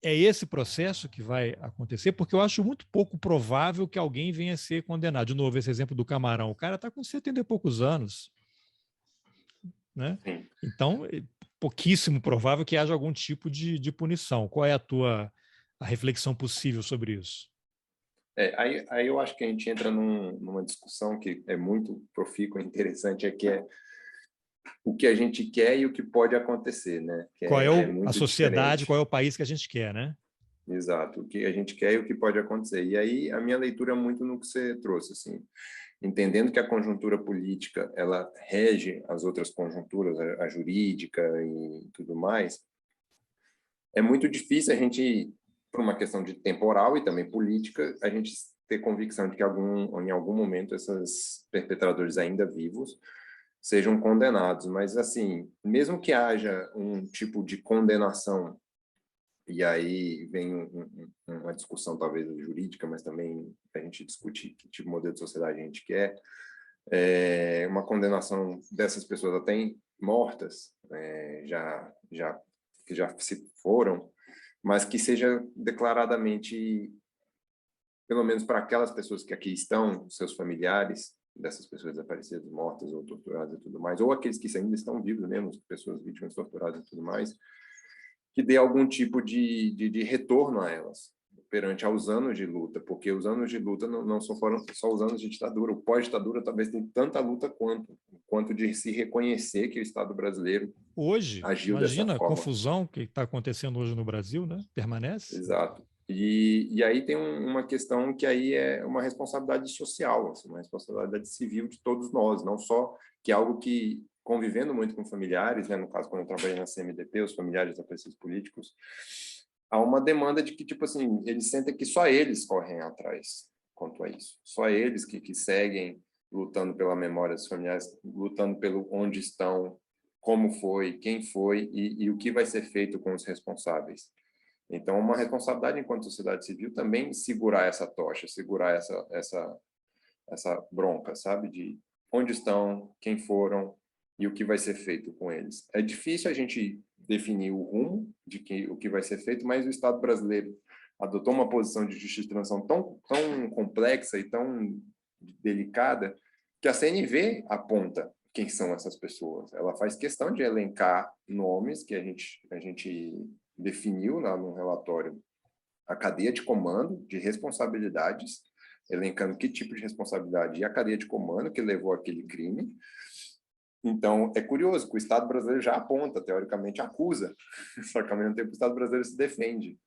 É esse processo que vai acontecer, porque eu acho muito pouco provável que alguém venha a ser condenado. De novo, esse exemplo do Camarão. O cara está com 70 e poucos anos, né? Então, é pouquíssimo provável que haja algum tipo de punição. Qual é a reflexão possível sobre isso? Aí eu acho que a gente entra numa discussão que é muito profícua e interessante, que é o que a gente quer e o que pode acontecer, né? Que Qual é é a muito sociedade, qual é diferente. o país que a gente quer, né? Exato, o que a gente quer e o que pode acontecer. E aí a minha leitura é muito no que você trouxe, assim, entendendo que a conjuntura política ela rege as outras conjunturas, a jurídica e tudo mais. É muito difícil a gente, por uma questão de temporal e também política, a gente ter convicção de que em algum momento esses perpetradores ainda vivos sejam condenados. Mas, assim, mesmo que haja um tipo de condenação, e aí vem uma discussão talvez jurídica, mas também a gente discute que tipo de modelo de sociedade a gente quer, uma condenação dessas pessoas até mortas, que já se foram, mas que seja declaradamente, pelo menos para aquelas pessoas que aqui estão, seus familiares dessas pessoas desaparecidas, mortas ou torturadas e tudo mais, ou aqueles que ainda estão vivos mesmo, pessoas vítimas torturadas e tudo mais, que dê algum tipo de retorno a elas perante aos anos de luta, porque os anos de luta não só foram só os anos de ditadura, o pós-ditadura talvez tenha tanta luta quanto de se reconhecer que o Estado brasileiro Hoje, agiu dessa imagina a forma. confusão que está acontecendo hoje no Brasil, né? Permanece. Exato. E aí tem uma questão que aí é uma responsabilidade social, assim, uma responsabilidade civil de todos nós, não só que é algo que, convivendo muito com familiares, né, no caso, quando eu trabalhei na CMDP, os familiares desaparecidos políticos, há uma demanda de que, tipo assim, eles sentem que só eles correm atrás quanto a isso. Só eles que seguem lutando pela memória dos familiares, lutando pelo onde estão, como foi, quem foi e o que vai ser feito com os responsáveis. Então, uma responsabilidade enquanto sociedade civil também segurar essa tocha, segurar essa bronca, sabe? De onde estão, quem foram e o que vai ser feito com eles. É difícil a gente definir o rumo o que vai ser feito, mas o Estado brasileiro adotou uma posição de justiça de transição tão complexa e tão delicada que a CNV aponta quem são essas pessoas. Ela faz questão de elencar nomes que a gente definiu lá no relatório a cadeia de comando de responsabilidades, elencando que tipo de responsabilidade e a cadeia de comando que levou aquele crime, Então, é curioso que o Estado brasileiro já aponta, teoricamente acusa, só que ao mesmo tempo o Estado brasileiro se defende.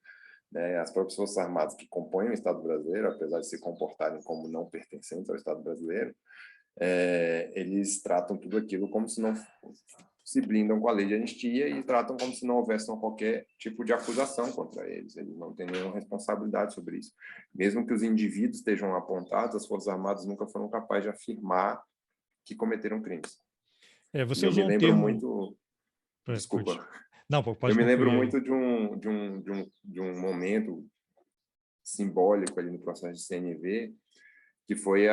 Né? As próprias Forças Armadas que compõem o Estado brasileiro, apesar de se comportarem como não pertencentes ao Estado brasileiro, eles tratam tudo aquilo como se não se blindam com a lei de anistia e tratam como se não houvesse qualquer tipo de acusação contra eles. Eles não têm nenhuma responsabilidade sobre isso. Mesmo que os indivíduos estejam apontados, as Forças Armadas nunca foram capazes de afirmar que cometeram crimes. E Você eu me usou um lembro termo... muito... Pode... Desculpa. Não, Eu pode me lembro concluir aí. muito de um momento simbólico ali no processo de CNV, que foi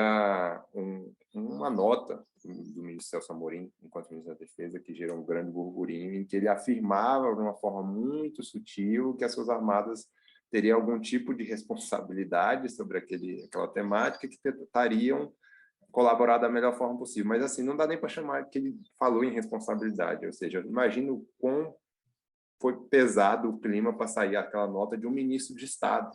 uma nota do ministro Celso Amorim, enquanto ministro da Defesa, que gerou um grande burburinho, em que ele afirmava de uma forma muito sutil que as Forças Armadas teriam algum tipo de responsabilidade sobre aquela temática, que tentariam colaborar da melhor forma possível. Mas, assim, não dá nem para chamar que ele falou em responsabilidade, ou seja, imagina o quão foi pesado o clima para sair aquela nota de um ministro de Estado.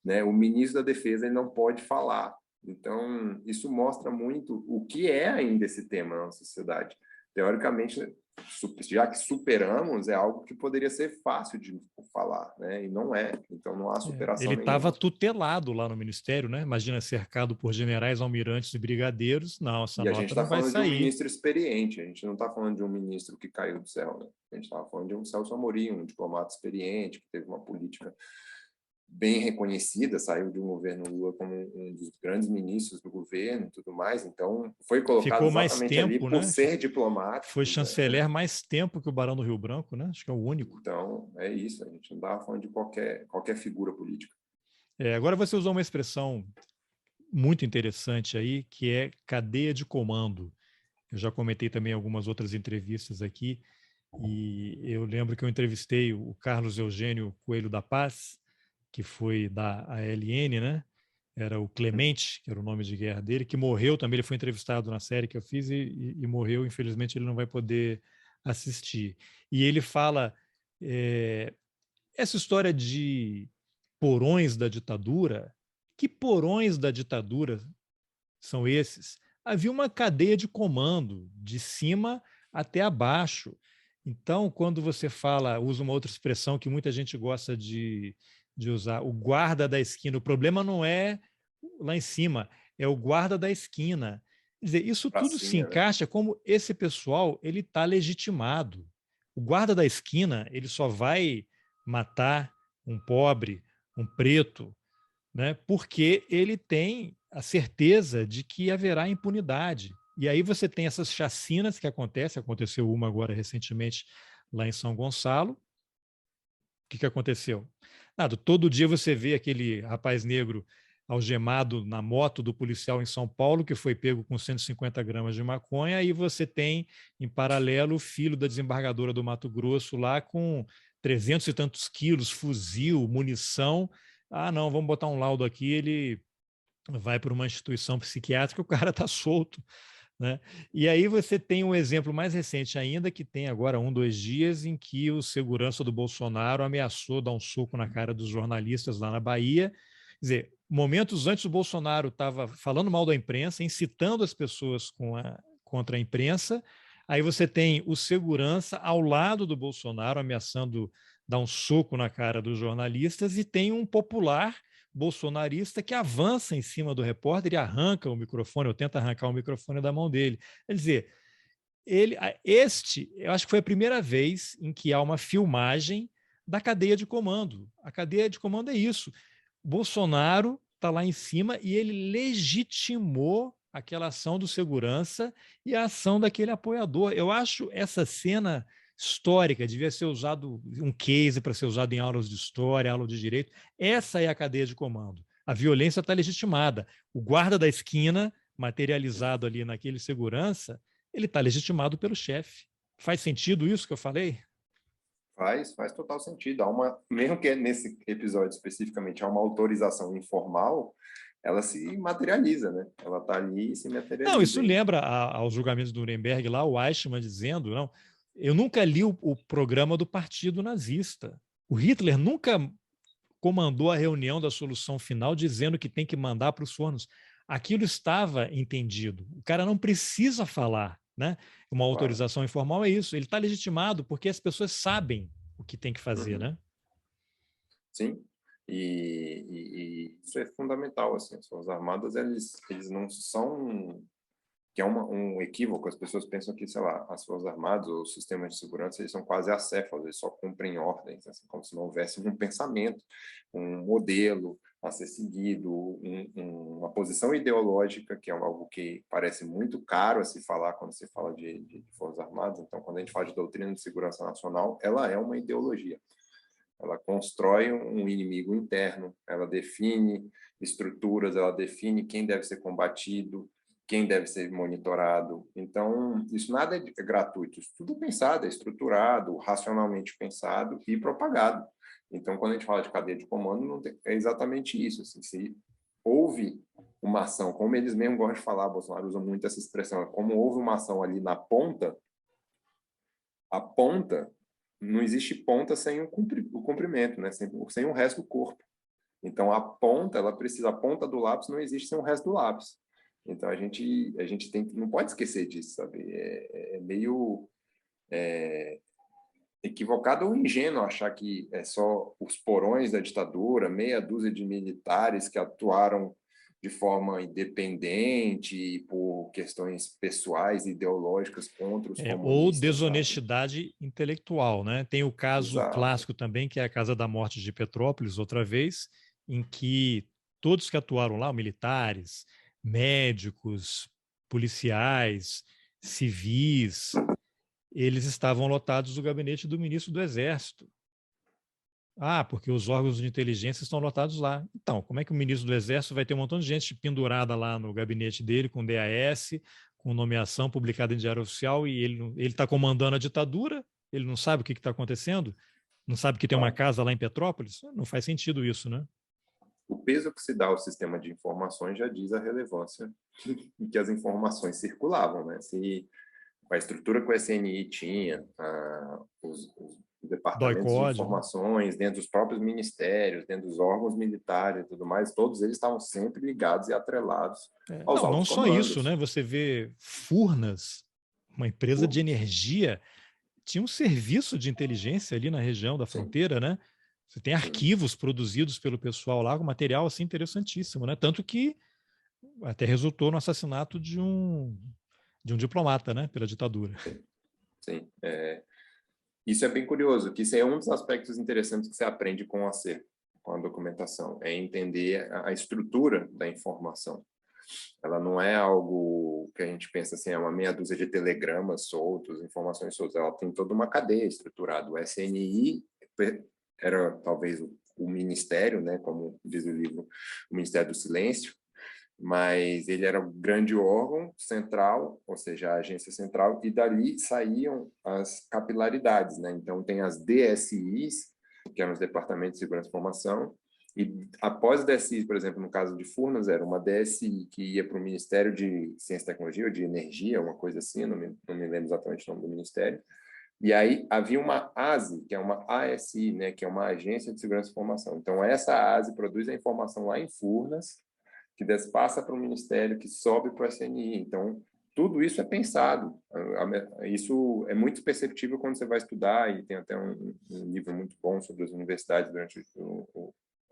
Né? O ministro da Defesa ele não pode falar. Então, isso mostra muito o que é ainda esse tema na nossa sociedade. Teoricamente, já que superamos, é algo que poderia ser fácil de falar, né? E não é. Então, não há Ele superação estava nenhuma. tutelado lá no Ministério, né? Imagina, cercado por generais, almirantes e brigadeiros. Não, essa E a gente nota não está vai falando de um sair. ministro experiente, a gente não está falando de um ministro que caiu do céu, né? A gente estava falando de um Celso Amorim, um diplomata experiente, que teve uma política bem reconhecida, saiu de um governo Lula como um dos grandes ministros do governo e tudo mais, então foi colocado Ficou mais exatamente ali tempo, por né? ser Foi diplomático, né? chanceler mais tempo que o Barão do Rio Branco, né? Acho que é o único. Então, é isso, a gente não estava falando de qualquer figura política. Agora você usou uma expressão muito interessante aí, que é cadeia de comando. Eu já comentei também algumas outras entrevistas aqui, e eu lembro que eu entrevistei o Carlos Eugênio Coelho da Paz, que foi da ALN, né? Era o Clemente, que era o nome de guerra dele, que morreu também. Ele foi entrevistado na série que eu fiz e morreu. Infelizmente, ele não vai poder assistir. E ele fala essa história de porões da ditadura. Que porões da ditadura são esses? Havia uma cadeia de comando, de cima até abaixo. Então, quando você usa uma outra expressão que muita gente gosta de usar, o guarda da esquina, o problema não é lá em cima, é o guarda da esquina. Quer dizer, isso tudo se Pracinha, né? encaixa como esse pessoal ele está legitimado. O guarda da esquina ele só vai matar um pobre, um preto, né, porque ele tem a certeza de que haverá impunidade. E aí você tem essas chacinas que aconteceu uma agora recentemente lá em São Gonçalo. O que aconteceu? Nada, todo dia você vê aquele rapaz negro algemado na moto do policial em São Paulo, que foi pego com 150 gramas de maconha, e você tem, em paralelo, o filho da desembargadora do Mato Grosso lá com 300 e tantos quilos, fuzil, munição. Ah, não, vamos botar um laudo aqui, ele vai para uma instituição psiquiátrica, o cara está solto. Né? E aí você tem um exemplo mais recente ainda, que tem agora 2 dias, em que o segurança do Bolsonaro ameaçou dar um soco na cara dos jornalistas lá na Bahia. Quer dizer, momentos antes o Bolsonaro estava falando mal da imprensa, incitando as pessoas contra a imprensa. Aí você tem o segurança ao lado do Bolsonaro ameaçando dar um soco na cara dos jornalistas, e tem um popular bolsonarista que avança em cima do repórter e arranca o microfone, ou tenta arrancar o microfone da mão dele. Quer dizer, eu acho que foi a primeira vez em que há uma filmagem da cadeia de comando. A cadeia de comando é isso. Bolsonaro está lá em cima e ele legitimou aquela ação do segurança e a ação daquele apoiador. Eu acho essa cena histórica, devia ser usado um case para ser usado em aulas de história, aula de direito. Essa é a cadeia de comando. A violência está legitimada. O guarda da esquina, materializado ali naquele segurança, ele está legitimado pelo chefe. Faz sentido isso que eu falei? Faz total sentido. Mesmo que nesse episódio especificamente há uma autorização informal, ela se materializa, né? Ela está ali e se Não, isso materializa. lembra aos julgamentos do Nuremberg lá, o Eichmann dizendo, não, eu nunca li o programa do partido nazista. O Hitler nunca comandou a reunião da solução final dizendo que tem que mandar para os fornos. Aquilo estava entendido. O cara não precisa falar. né? Uma Claro. autorização informal é isso. Ele está legitimado porque as pessoas sabem o que tem que fazer, né? Sim. E isso é fundamental, assim. As Forças Armadas, eles não são... Que é um equívoco, as pessoas pensam que, sei lá, as Forças Armadas ou os sistemas de segurança, eles são quase acéfalos, eles só cumprem ordens, assim, como se não houvesse um pensamento, um modelo a ser seguido, uma posição ideológica, que é algo que parece muito caro a se falar quando se fala de Forças Armadas. Então, quando a gente fala de doutrina de segurança nacional, ela é uma ideologia. Ela constrói um inimigo interno, ela define estruturas, ela define quem deve ser combatido, quem deve ser monitorado. Então, isso nada é gratuito, isso tudo é pensado, é estruturado, racionalmente pensado e propagado. Então, quando a gente fala de cadeia de comando, não tem, é exatamente isso. Assim, se houve uma ação, como eles mesmos gostam de falar, Bolsonaro usa muito essa expressão, como houve uma ação ali na ponta, a ponta, não existe ponta sem o comprimento, né? Sem o resto do corpo. Então, a ponta, ela precisa, a ponta do lápis não existe sem o resto do lápis. Então, a gente não pode esquecer disso, sabe? É meio equivocado ou ingênuo achar que é só os porões da ditadura, meia dúzia de militares que atuaram de forma independente por questões pessoais, ideológicas contra os Ou comunistas, sabe? desonestidade intelectual, né? Tem o caso Exato. clássico também, que é a Casa da Morte de Petrópolis, outra vez, em que todos que atuaram lá, militares, médicos, policiais, civis, eles estavam lotados no gabinete do ministro do Exército. Ah, porque os órgãos de inteligência estão lotados lá. Então, como é que o ministro do Exército vai ter um montão de gente pendurada lá no gabinete dele, com DAS, com nomeação publicada em Diário Oficial, e ele está comandando a ditadura? Ele não sabe o que está acontecendo? Não sabe que tem uma Claro. casa lá em Petrópolis? Não faz sentido isso, né? O peso que se dá ao sistema de informações já diz a relevância em que as informações circulavam, né? Se a estrutura que o SNI tinha, os Dói departamentos de código. informações, dentro dos próprios ministérios, dentro dos órgãos militares e tudo mais, todos eles estavam sempre ligados e atrelados aos Não altos só isso, né? comandos. Você vê Furnas, uma empresa de Tudo. energia, tinha um serviço de inteligência ali na região da Sim, fronteira, né? Você tem sim. arquivos produzidos pelo pessoal lá, com material assim interessantíssimo, né? Tanto que até resultou no assassinato de um diplomata, né? Pela ditadura. Sim, sim. Isso é bem curioso, que isso é um dos aspectos interessantes que você aprende com o acervo, com a documentação, é entender a estrutura da informação. Ela não é algo que a gente pensa assim, é uma meia dúzia de telegramas soltos, informações soltas. Ela tem toda uma cadeia estruturada. O SNI era talvez o ministério, né, como diz o livro, o Ministério do Silêncio, mas ele era o grande órgão central, ou seja, a agência central, e dali saíam as capilaridades, né? Então tem as DSIs, que eram os Departamentos de Segurança e Informação, e após DSI, por exemplo, no caso de Furnas, era uma DSI que ia para o Ministério de Ciência e Tecnologia, ou de Energia, uma coisa assim, não me lembro exatamente o nome do ministério. E aí havia uma ASI, que é uma ASI, né, que é uma Agência de Segurança e Informação. Então, essa ASI produz a informação lá em Furnas, que passa para o Ministério, que sobe para o SNI. Então, tudo isso é pensado. Isso é muito perceptível quando você vai estudar, e tem até um livro muito bom sobre as universidades durante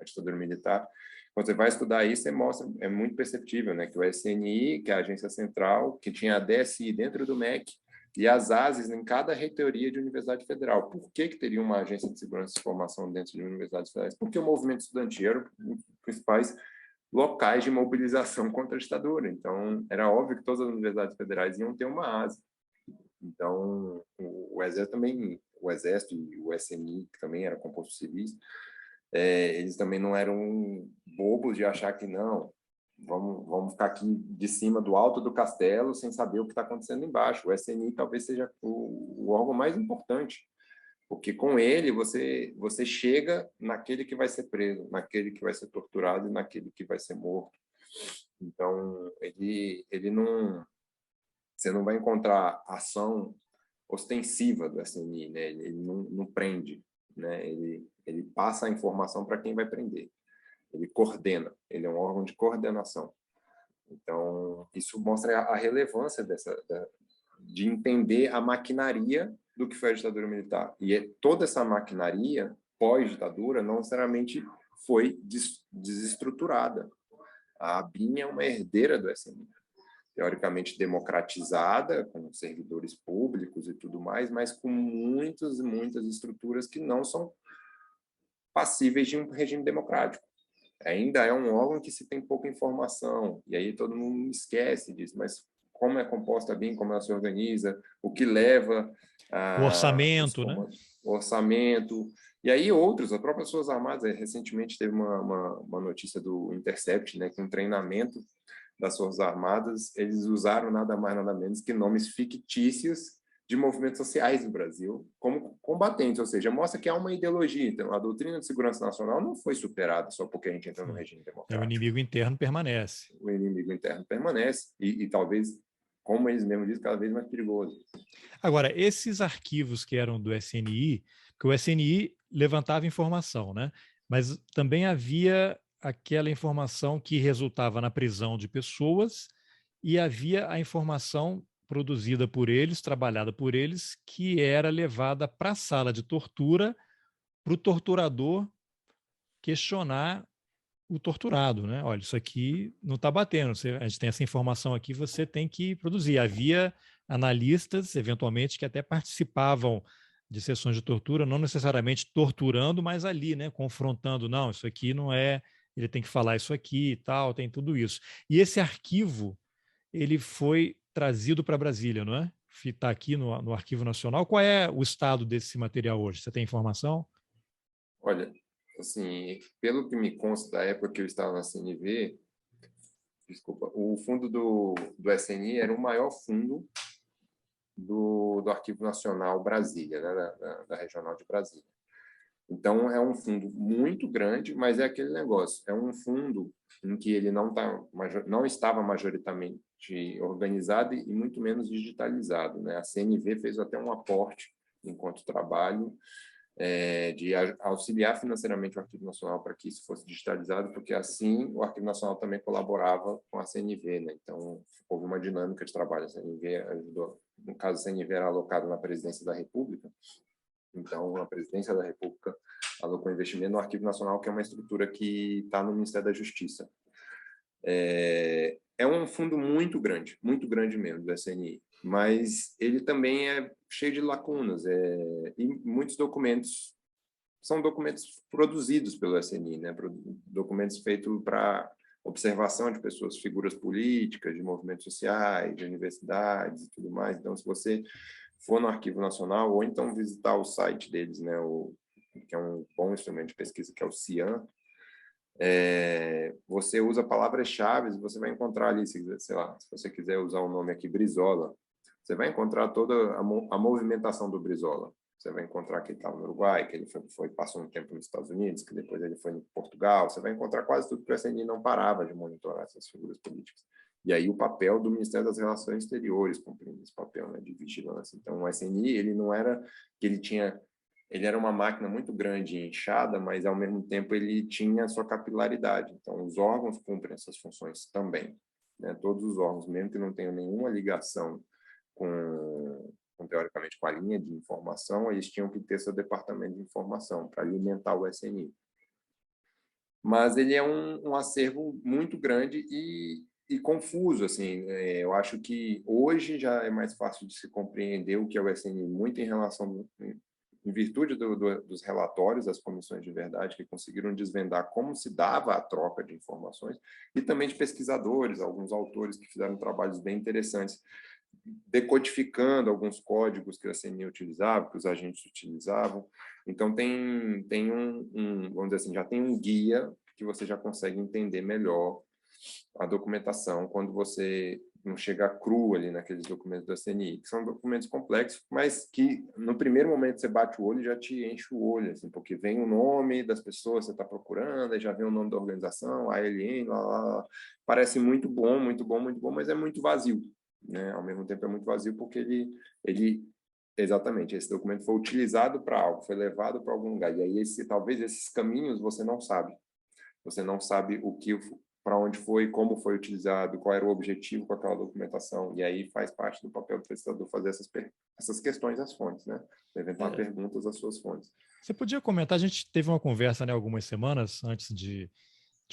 a ditadura militar. Quando você vai estudar isso, você mostra, é muito perceptível, né, que o SNI, que é a agência central, que tinha a DSI dentro do MEC, e as ASIs em cada reitoria de universidade federal. Por que teria uma agência de segurança e informação dentro de universidades federais? Porque o movimento estudantil era um dos principais locais de mobilização contra a ditadura. Então, era óbvio que todas as universidades federais iam ter uma ASI. Então, o Exército também, o Exército e o SNI, que também era composto de civis, eles também não eram bobos de achar que não, vamos ficar aqui de cima do alto do castelo sem saber o que está acontecendo embaixo. O SNI talvez seja o órgão mais importante, porque com ele você chega naquele que vai ser preso, naquele que vai ser torturado e naquele que vai ser morto. Então, ele não... Você não vai encontrar ação ostensiva do SNI, né? Ele não prende, né? Ele passa a informação para quem vai prender. Ele coordena, ele é um órgão de coordenação. Então, isso mostra a relevância de entender a maquinaria do que foi a ditadura militar. E toda essa maquinaria pós-ditadura não necessariamente foi desestruturada. A ABIN é uma herdeira do SNI, teoricamente democratizada, com servidores públicos e tudo mais, mas com muitas e muitas estruturas que não são passíveis de um regime democrático. Ainda é um órgão que se tem pouca informação, e aí todo mundo esquece disso, mas como é composta a BIM, como ela se organiza, o que leva O orçamento, né? O orçamento, e aí outros, as próprias Forças Armadas, recentemente teve uma notícia do Intercept, né, que um treinamento das Forças Armadas, eles usaram nada mais, nada menos que nomes fictícios de movimentos sociais no Brasil como combatentes, ou seja, mostra que há uma ideologia. Então, a doutrina de segurança nacional não foi superada só porque a gente entrou no regime democrático. O inimigo interno permanece. O inimigo interno permanece e talvez, como eles mesmos dizem, cada vez mais perigoso. Agora, esses arquivos que eram do SNI, que o SNI levantava informação, né? Mas também havia aquela informação que resultava na prisão de pessoas e havia a informação produzida por eles, trabalhada por eles, que era levada para a sala de tortura para o torturador questionar o torturado, né? Olha, isso aqui não está batendo, a gente tem essa informação aqui, você tem que produzir. Havia analistas, eventualmente, que até participavam de sessões de tortura, não necessariamente torturando, mas ali, né, confrontando, não, isso aqui não é, ele tem que falar isso aqui e tal, tem tudo isso. E esse arquivo, ele foi trazido para Brasília, não é? Está aqui no Arquivo Nacional. Qual é o estado desse material hoje? Você tem informação? Olha, assim, pelo que me consta da época que eu estava na CNV, desculpa, o fundo do SNI era o maior fundo do Arquivo Nacional Brasília, né, da Regional de Brasília. Então, é um fundo muito grande, mas é aquele negócio, é um fundo em que ele não estava majoritariamente organizado e muito menos digitalizado, né? A CNV fez até um aporte, enquanto trabalho, de auxiliar financeiramente o Arquivo Nacional para que isso fosse digitalizado, porque assim o Arquivo Nacional também colaborava com a CNV, né? Então, houve uma dinâmica de trabalho. A CNV ajudou, no caso, a CNV era alocada na Presidência da República, então a Presidência da República alocou investimento no Arquivo Nacional, que é uma estrutura que está no Ministério da Justiça. É um fundo muito grande mesmo, do SNI, mas ele também é cheio de lacunas, e muitos documentos são documentos produzidos pelo SNI, né? Documentos feitos para observação de pessoas, figuras políticas, de movimentos sociais, de universidades e tudo mais. Então, se você for no Arquivo Nacional, ou então visitar o site deles, né? Que é um bom instrumento de pesquisa, que é o CIAN, você usa palavras-chave, você vai encontrar ali, sei lá, se você quiser usar o nome aqui, Brizola, você vai encontrar toda a movimentação do Brizola. Você vai encontrar que ele estava no Uruguai, que ele passou um tempo nos Estados Unidos, que depois ele foi em Portugal. Você vai encontrar quase tudo que o SNI não parava de monitorar essas figuras políticas. E aí o papel do Ministério das Relações Exteriores cumprindo esse papel, né, de vigilância. Então, o SNI, ele não era que ele era uma máquina muito grande e inchada, mas, ao mesmo tempo, ele tinha a sua capilaridade. Então, os órgãos cumprem essas funções também, né? Todos os órgãos, mesmo que não tenham nenhuma ligação teoricamente, com a linha de informação, eles tinham que ter seu departamento de informação para alimentar o SNI. Mas ele é um acervo muito grande e confuso, assim. Eu acho que hoje já é mais fácil de se compreender o que é o SNI, muito em virtude dos relatórios das comissões de verdade, que conseguiram desvendar como se dava a troca de informações, e também de pesquisadores, alguns autores que fizeram trabalhos bem interessantes, decodificando alguns códigos que a CNI utilizava, que os agentes utilizavam. Então, tem vamos dizer assim, já tem um guia que você já consegue entender melhor a documentação quando você não chega cru ali naqueles documentos da CNI, que são documentos complexos, mas que no primeiro momento você bate o olho e já te enche o olho, assim, porque vem o nome das pessoas que você está procurando, aí já vem o nome da organização, a ALN, lá. Parece muito bom, mas é muito vazio, né? Ao mesmo tempo é muito vazio porque exatamente, esse documento foi utilizado para algo, foi levado para algum lugar, e aí talvez esses caminhos você não sabe o que para onde foi, como foi utilizado, qual era o objetivo com aquela documentação, e aí faz parte do papel do pesquisador fazer essas questões às fontes, né? Levantar perguntas às suas fontes. Você podia comentar, a gente teve uma conversa, né, algumas semanas antes de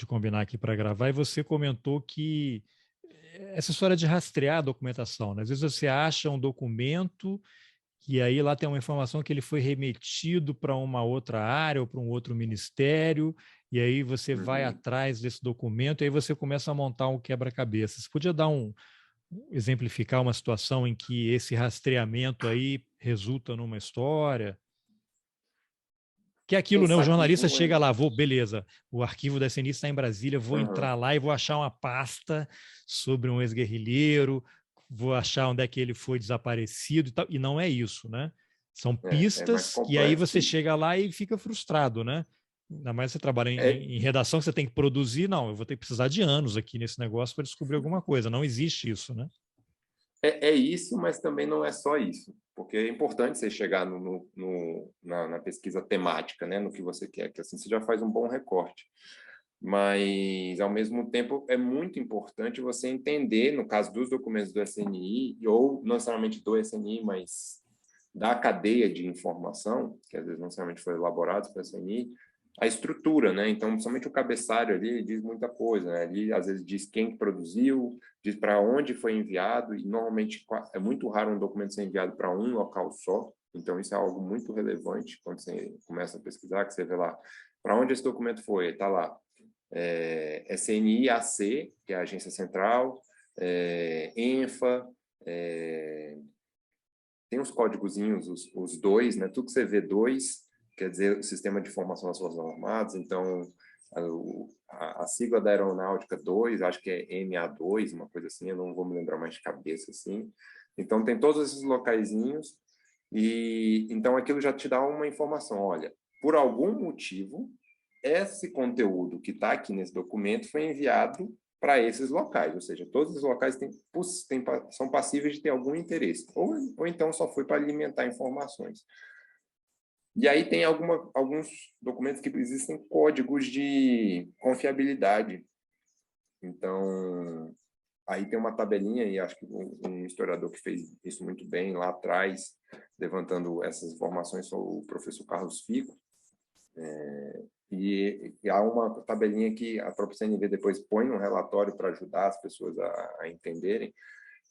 combinar aqui para gravar, e você comentou que essa história de rastrear a documentação, né? Às vezes você acha um documento e aí lá tem uma informação que ele foi remetido para uma outra área ou para um outro ministério, e aí você vai atrás desse documento e aí você começa a montar um quebra-cabeça. Você podia dar exemplificar uma situação em que esse rastreamento aí resulta numa história? Que é aquilo, né? O Pensar que jornalista foi... chega lá, beleza, o arquivo da SNI está em Brasília, vou entrar lá e vou achar uma pasta sobre um ex-guerrilheiro, vou achar onde é que ele foi desaparecido e tal. E não é isso, né? São É mais pistas e aí complexo você que isso. chega lá e fica frustrado, né? Ainda mais você trabalha em redação, que você tem que produzir. Não, eu vou ter que precisar de anos aqui nesse negócio para descobrir alguma coisa. Não existe isso, né? É isso, mas também não é só isso, porque é importante você chegar na pesquisa temática, né, no que você quer, que assim você já faz um bom recorte. Mas, ao mesmo tempo, é muito importante você entender, no caso dos documentos do SNI, ou não necessariamente do SNI, mas da cadeia de informação, que às vezes não necessariamente foi elaborado pelo SNI, a estrutura, né? Então, somente o cabeçalho ali diz muita coisa, né? Ali, às vezes, diz quem produziu, diz para onde foi enviado, e normalmente é muito raro um documento ser enviado para um local só, então isso é algo muito relevante quando você começa a pesquisar, que você vê lá, para onde esse documento foi? Está lá, SNI-AC, que é a Agência Central, ENFA, tem os códigozinhos, os dois, né? Tudo que você vê dois, quer dizer, o Sistema de Informação das Forças Armadas, então a sigla da Aeronáutica 2, acho que é MA2, uma coisa assim, eu não vou me lembrar mais de cabeça, assim. Então, tem todos esses locaizinhos, e então aquilo já te dá uma informação, olha, por algum motivo, esse conteúdo que está aqui nesse documento foi enviado para esses locais, ou seja, todos os locais são passíveis de ter algum interesse, ou então só foi para alimentar informações. E aí tem alguns documentos que existem códigos de confiabilidade. Então, aí tem uma tabelinha, e acho que um historiador que fez isso muito bem lá atrás, levantando essas informações, foi o professor Carlos Fico. E há uma tabelinha que a própria CNV depois põe no relatório para ajudar as pessoas a entenderem,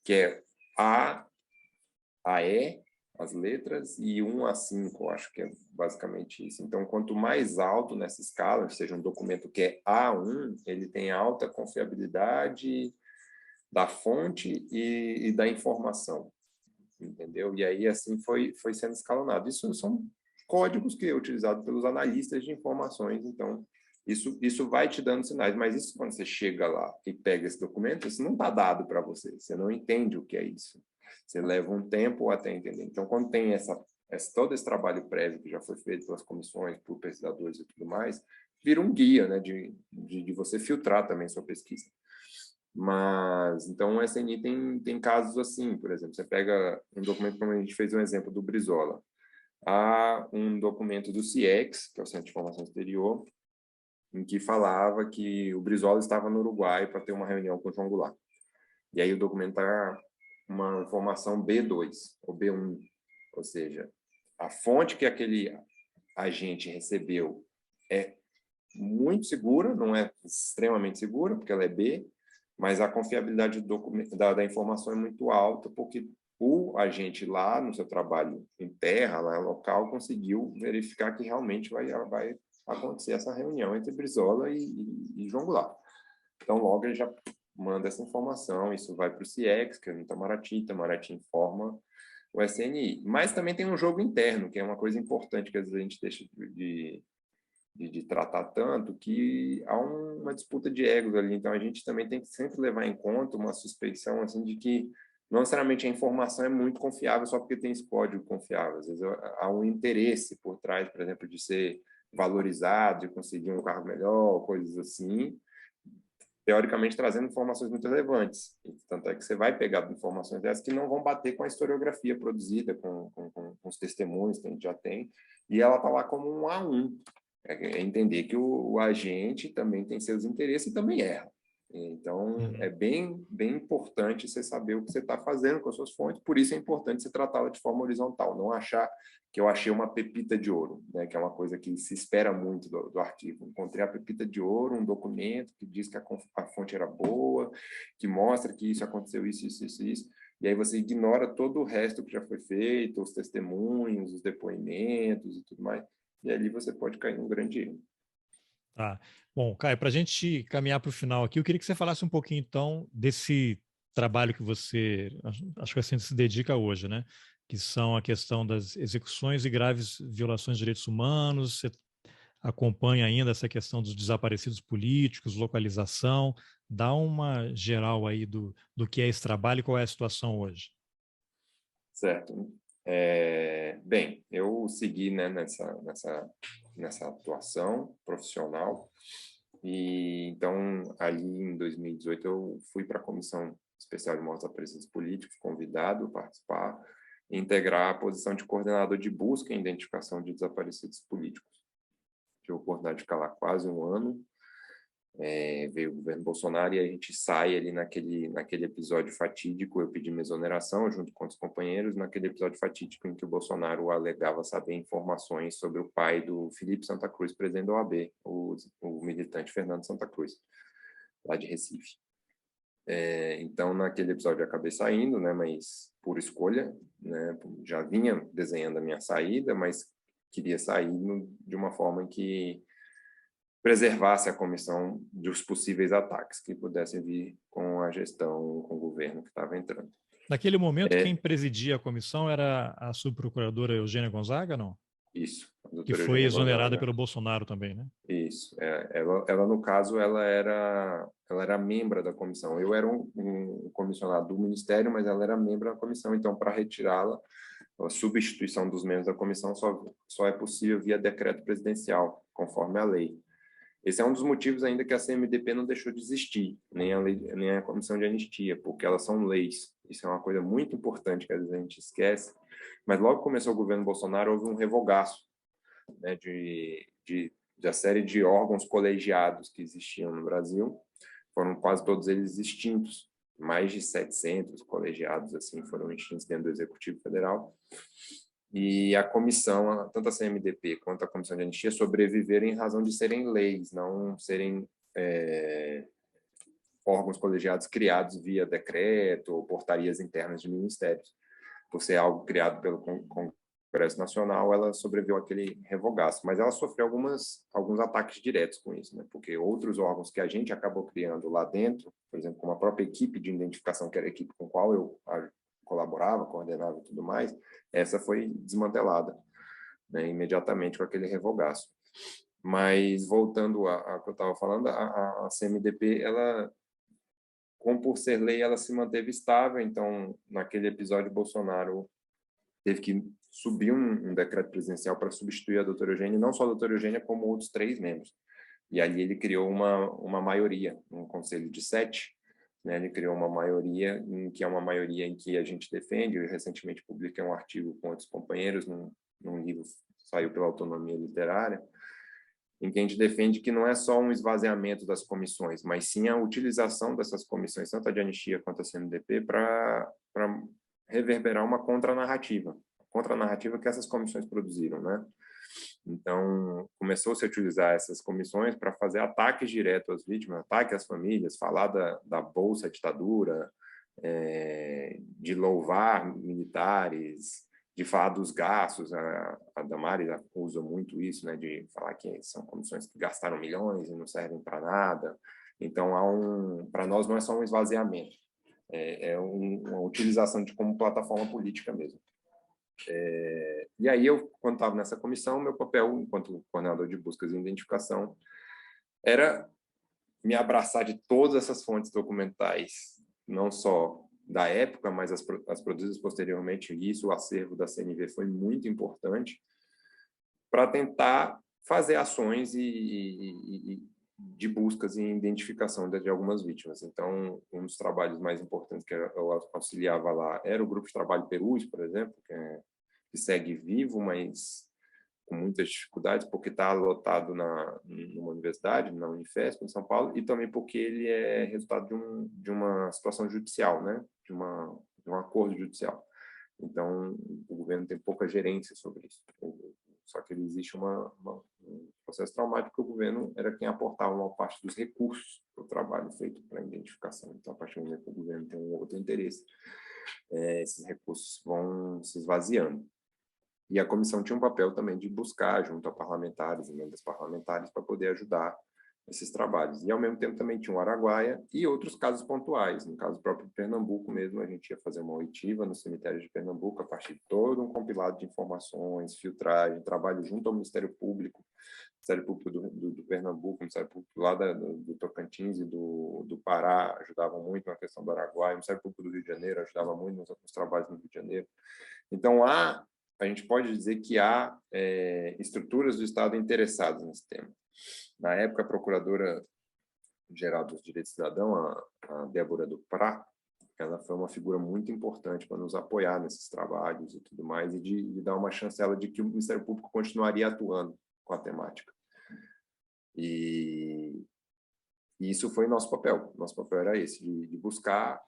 que é A, E, as letras, e 1 a 5, acho que é basicamente isso. Então, quanto mais alto nessa escala, ou seja, um documento que é A1, ele tem alta confiabilidade da fonte e da informação, entendeu? E aí, assim, foi sendo escalonado. Isso são códigos que é utilizado pelos analistas de informações, então isso vai te dando sinais, mas isso quando você chega lá e pega esse documento, isso não está dado para você, você não entende o que é isso, você leva um tempo até entender. Então, quando tem todo esse trabalho prévio que já foi feito pelas comissões, por pesquisadores e tudo mais, vira um guia, né, de você filtrar também sua pesquisa. Mas, então, o SNI tem casos assim, por exemplo, você pega um documento, como a gente fez um exemplo do Brizola, há um documento do CIEX, que é o Centro de Informação Exterior, em que falava que o Brizola estava no Uruguai para ter uma reunião com o João Goulart. E aí o documento está uma informação B2 ou B1, ou seja, a fonte que aquele agente recebeu é muito segura, não é extremamente segura, porque ela é B, mas a confiabilidade do documento, da informação é muito alta, porque o agente lá no seu trabalho em terra, lá local, conseguiu verificar que realmente vai acontecer essa reunião entre Brizola e João Goulart. Então, logo ele já manda essa informação, isso vai para o CIEX, que é o Itamaraty informa o SNI. Mas também tem um jogo interno, que é uma coisa importante que às vezes a gente deixa de tratar tanto, que há uma disputa de egos ali. Então, a gente também tem que sempre levar em conta uma suspeição assim, de que não necessariamente a informação é muito confiável só porque tem esse código confiável. Às vezes há um interesse por trás, por exemplo, de ser valorizado, de conseguir um cargo melhor, coisas assim, teoricamente trazendo informações muito relevantes. Tanto é que você vai pegar informações dessas que não vão bater com a historiografia produzida, com os testemunhos que a gente já tem, e ela está lá como um A1. É entender que o agente também tem seus interesses e também erra. Então, é bem importante você saber o que você está fazendo com as suas fontes, por isso é importante você tratá-la de forma horizontal, não achar que eu achei uma pepita de ouro, né, que é uma coisa que se espera muito do artigo. Encontrei a pepita de ouro, um documento que diz que a fonte era boa, que mostra que isso aconteceu, isso, e aí você ignora todo o resto que já foi feito, os testemunhos, os depoimentos e tudo mais, e ali você pode cair num grande erro. Tá. Bom, Caio, para a gente caminhar para o final aqui, eu queria que você falasse um pouquinho, então, desse trabalho que você, acho que assim se dedica hoje, né? Que são a questão das execuções e graves violações de direitos humanos. Você acompanha ainda essa questão dos desaparecidos políticos, localização. Dá uma geral aí do que é esse trabalho e qual é a situação hoje. Certo. Bem, eu segui, né, nessa atuação profissional, e então, ali em 2018, eu fui para a Comissão Especial de Mortos Desaparecidos Políticos, convidado a participar e integrar a posição de coordenador de busca e identificação de desaparecidos políticos. Tive a oportunidade de ficar lá quase um ano. Veio o governo Bolsonaro e a gente sai ali naquele episódio fatídico. Eu pedi minha exoneração junto com os companheiros, naquele episódio fatídico em que o Bolsonaro alegava saber informações sobre o pai do Felipe Santa Cruz, presidente da OAB, o militante Fernando Santa Cruz, lá de Recife. Então, naquele episódio eu acabei saindo, né, mas por escolha, né, já vinha desenhando a minha saída, mas queria sair de uma forma em que preservasse a comissão dos possíveis ataques que pudessem vir com a gestão, com o governo que estava entrando. Naquele momento, quem presidia a comissão era a subprocuradora Eugênia Gonzaga, não? Isso, a Que doutora foi Eugênia exonerada Gonzaga. pelo Bolsonaro também, né? Isso. Ela, no caso, ela era membro da comissão. Eu era um comissionado do Ministério, mas ela era membro da comissão. Então, para retirá-la, a substituição dos membros da comissão só é possível via decreto presidencial, conforme a lei. Esse é um dos motivos ainda que a CMDP não deixou de existir, nem a Comissão de Anistia, porque elas são leis. Isso é uma coisa muito importante que às vezes a gente esquece. Mas logo que começou o governo Bolsonaro, houve um revogaço, né, da série de órgãos colegiados que existiam no Brasil. Foram quase todos eles extintos. Mais de 700 colegiados assim foram extintos dentro do Executivo Federal. E a comissão, tanto a CMDP quanto a Comissão de Anistia, sobreviveram em razão de serem leis, não serem órgãos colegiados criados via decreto ou portarias internas de ministérios. Por ser algo criado pelo Congresso Nacional, ela sobreviveu àquele revogaço, mas ela sofreu alguns ataques diretos com isso, né? Porque outros órgãos que a gente acabou criando lá dentro, por exemplo, como a própria equipe de identificação, que era a equipe com a qual eu colaborava, coordenava e tudo mais, essa foi desmantelada, né, imediatamente com aquele revogaço. Mas, voltando a que eu estava falando, a CMDP, ela, como por ser lei, ela se manteve estável. Então, naquele episódio, Bolsonaro teve que subir um decreto presidencial para substituir a doutora Eugênia, e não só a doutora Eugênia, como outros 3 membros. E ali ele criou uma maioria, um conselho de 7, né? Ele criou uma maioria, que é uma maioria em que a gente defende. Eu recentemente publiquei um artigo com outros companheiros, num livro que saiu pela Autonomia Literária, em que a gente defende que não é só um esvaziamento das comissões, mas sim a utilização dessas comissões, tanto a de anistia quanto a CNDP, para reverberar uma contranarrativa que essas comissões produziram, né? Então, começou-se a utilizar essas comissões para fazer ataques diretos às vítimas, ataques às famílias, falar da Bolsa Ditadura, de louvar militares, de falar dos gastos. A Damares usa muito isso, né, de falar que são comissões que gastaram milhões e não servem para nada. Então, para nós, não é só um esvaziamento, uma utilização como plataforma política mesmo. E aí, quando estava nessa comissão, meu papel, enquanto coordenador de buscas e identificação, era me abraçar de todas essas fontes documentais, não só da época, mas as produzidas posteriormente. E isso, o acervo da CNV foi muito importante para tentar fazer ações de buscas e identificação de algumas vítimas. Então, um dos trabalhos mais importantes que eu auxiliava lá era o Grupo de Trabalho Perus, por exemplo, que segue vivo, mas com muitas dificuldades, porque está lotado numa universidade, na Unifesp, em São Paulo, e também porque ele é resultado de uma situação judicial, né? de um acordo judicial. Então, o governo tem pouca gerência sobre isso. Só que existe um processo traumático que o governo era quem aportava uma parte dos recursos para o trabalho feito para a identificação. Então, a partir do momento que o governo tem um outro interesse, esses recursos vão se esvaziando. E a comissão tinha um papel também de buscar, junto a parlamentares, emendas parlamentares, para poder ajudar esses trabalhos. E, ao mesmo tempo, também tinha o Araguaia e outros casos pontuais. No caso próprio de Pernambuco mesmo, a gente ia fazer uma oitiva no cemitério de Pernambuco, a partir de todo um compilado de informações, filtragem, trabalho junto ao Ministério Público, Ministério Público do Pernambuco, Ministério Público lá do Tocantins e do Pará, ajudavam muito na questão do Araguaia, o Ministério Público do Rio de Janeiro ajudava muito nos trabalhos no Rio de Janeiro. Então, a gente pode dizer que há estruturas do Estado interessadas nesse tema. Na época, a Procuradora-Geral dos Direitos do Cidadão, a Débora Duprá, ela foi uma figura muito importante para nos apoiar nesses trabalhos e tudo mais, e de dar uma chancela de que o Ministério Público continuaria atuando com a temática. E isso foi nosso papel. Nosso papel era esse, de buscar,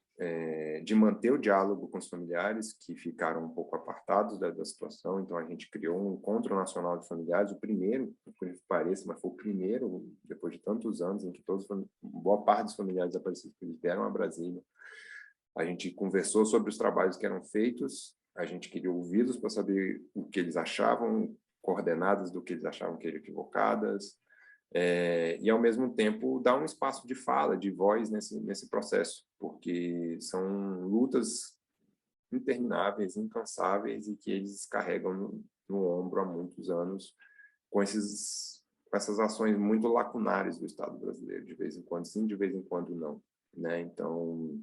de manter o diálogo com os familiares que ficaram um pouco apartados da situação. Então, a gente criou um encontro nacional de familiares, o primeiro, por que pareça, mas foi o primeiro, depois de tantos anos, em que boa parte dos familiares desaparecidos vieram a Brasília. A gente conversou sobre os trabalhos que eram feitos, a gente queria ouvi-los para saber o que eles achavam, coordenadas do que eles achavam que eram equivocadas, e, ao mesmo tempo, dar um espaço de fala, de voz nesse processo, porque são lutas intermináveis, incansáveis, e que eles carregam no ombro há muitos anos, com essas ações muito lacunares do Estado brasileiro, de vez em quando sim, de vez em quando não, né? Então,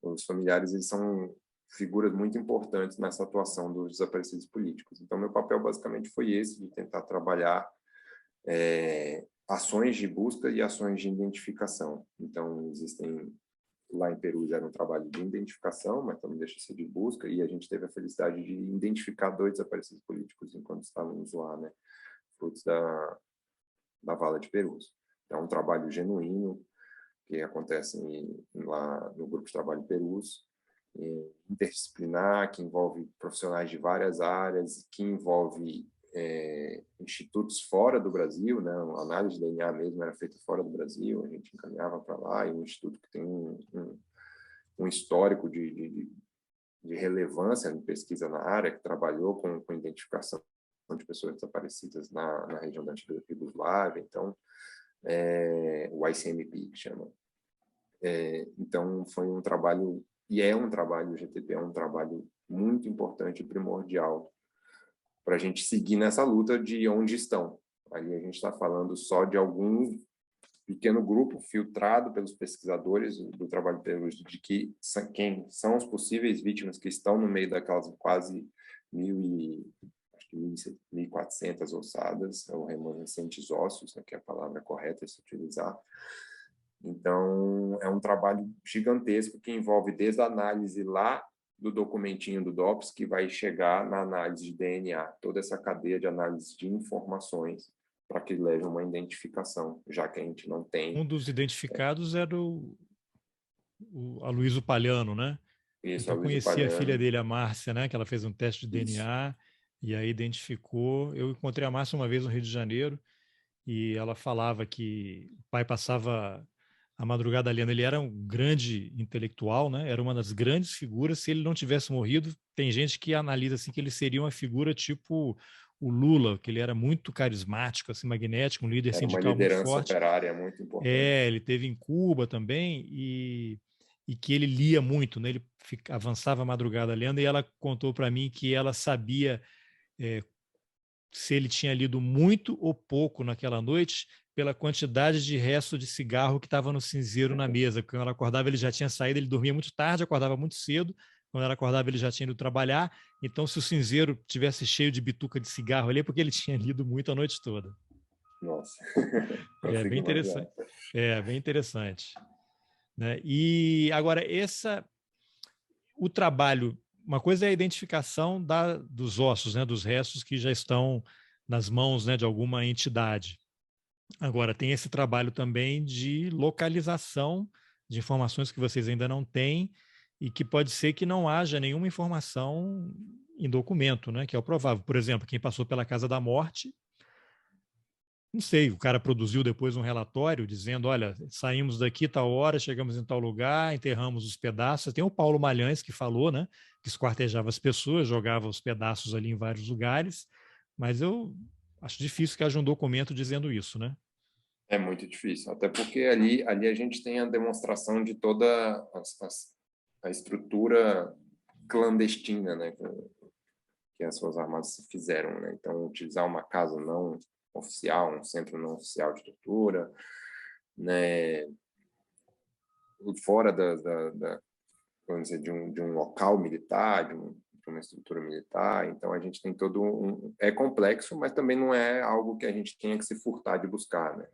os familiares, eles são figuras muito importantes nessa atuação dos desaparecidos políticos. Então, meu papel basicamente foi esse, de tentar trabalhar ações de busca e ações de identificação. Então, existem, lá em Perus era um trabalho de identificação, mas também deixa de ser de busca, e a gente teve a felicidade de identificar 2 desaparecidos políticos enquanto estávamos lá, né, frutos da Vala de Perus. É um trabalho genuíno que acontece lá no Grupo de Trabalho Perus, interdisciplinar, que envolve profissionais de várias áreas, que envolve institutos fora do Brasil, né? A análise de DNA mesmo era feita fora do Brasil, a gente encaminhava para lá, e um instituto que tem um histórico de relevância em pesquisa na área, que trabalhou com identificação de pessoas desaparecidas na região da antiga Iugoslávia, então, o ICMP, que chama. Então, foi um trabalho, e é um trabalho, o GTP é um trabalho muito importante e primordial para a gente seguir nessa luta de onde estão. Ali a gente está falando só de algum pequeno grupo filtrado pelos pesquisadores do trabalho de quem são os possíveis vítimas que estão no meio daquelas quase 1.400 ossadas, ou remanescentes ósseos, né, que é a palavra correta a se utilizar. Então, é um trabalho gigantesco que envolve desde a análise lá do documentinho do DOPS, que vai chegar na análise de DNA, toda essa cadeia de análise de informações para que leve uma identificação, já que a gente não tem... Um dos identificados era o Aloysio Palhano, né? Isso, então, eu conheci Palhano. a filha dele, a Márcia, né? Que ela fez um teste de DNA e aí identificou. Eu encontrei a Márcia uma vez no Rio de Janeiro e ela falava que o pai passava a madrugada lendo. Ele era um grande intelectual, né? Era uma das grandes figuras. Se ele não tivesse morrido, tem gente que analisa assim que ele seria uma figura tipo o Lula, que ele era muito carismático, assim, magnético, um líder sindical muito forte. Uma liderança operária muito importante. Ele teve em Cuba também e que ele lia muito, né? Ele avançava a madrugada lendo, e ela contou para mim que ela sabia se ele tinha lido muito ou pouco naquela noite pela quantidade de resto de cigarro que estava no cinzeiro na mesa. Quando ela acordava, ele já tinha saído, ele dormia muito tarde, acordava muito cedo. Quando ela acordava, ele já tinha ido trabalhar. Então, se o cinzeiro tivesse cheio de bituca de cigarro ali, é porque ele tinha lido muito a noite toda. Nossa. Bem interessante. Bem interessante. Né? E agora, o trabalho uma coisa é a identificação dos ossos, né, dos restos que já estão nas mãos, né, de alguma entidade. Agora, tem esse trabalho também de localização de informações que vocês ainda não têm e que pode ser que não haja nenhuma informação em documento, né, que é o provável. Por exemplo, quem passou pela Casa da Morte, não sei, o cara produziu depois um relatório dizendo, olha, saímos daqui tal hora, chegamos em tal lugar, enterramos os pedaços. Tem o Paulo Malhães que falou, né, que esquartejava as pessoas, jogava os pedaços ali em vários lugares, mas eu acho difícil que haja um documento dizendo isso, né? É muito difícil, até porque ali a gente tem a demonstração de toda a estrutura clandestina, né, que as Forças Armadas fizeram, né? Então, utilizar uma casa não oficial, um centro não oficial de tortura, né, fora vamos dizer, de um local militar, de uma estrutura militar. Então, a gente tem todo é complexo, mas também não é algo que a gente tenha que se furtar de buscar, né?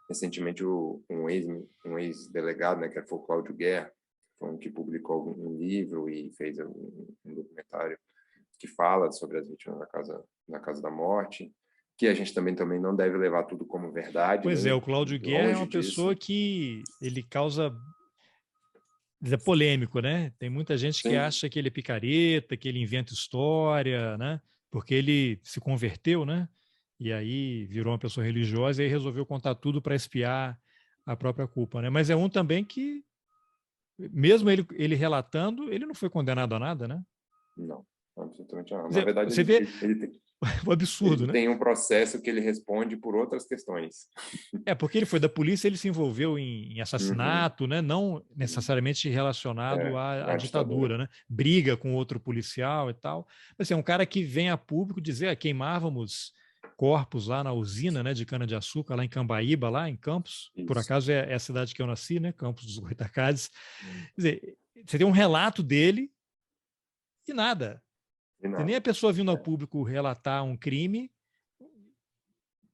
Recentemente, um ex-delegado, né, que foi o Cláudio Guerra, foi um que publicou um livro e fez um documentário que fala sobre as vítimas da Casa da Morte, que a gente também não deve levar tudo como verdade, Pois é, nem o Cláudio Guerra é longe uma pessoa disso. que ele causa é polêmico, né? Tem muita gente que Sim, acha que ele é picareta, que ele inventa história, né? Porque ele se converteu, né? E aí virou uma pessoa religiosa e aí resolveu contar tudo para espiar a própria culpa, né? Mas é um também que, mesmo ele relatando, ele não foi condenado a nada, né? não, absolutamente não. Quer Na dizer, verdade, você vê ele o absurdo, né? tem um processo que ele responde por outras questões. É, porque ele foi da polícia, ele se envolveu em Uhum. assassinato, né? Não necessariamente relacionado à A ditadura. ditadura, né? Briga com outro policial e tal. Mas assim, é um cara que vem a público dizer, queimávamos corpos lá na usina, né, de cana-de-açúcar, lá em Cambaíba, lá em Campos. Por Isso. acaso é a cidade que eu nasci, né? Campos dos Goytacazes. Quer dizer, você tem um relato dele e nada. E E nem nada. a pessoa vindo ao É. público relatar um crime,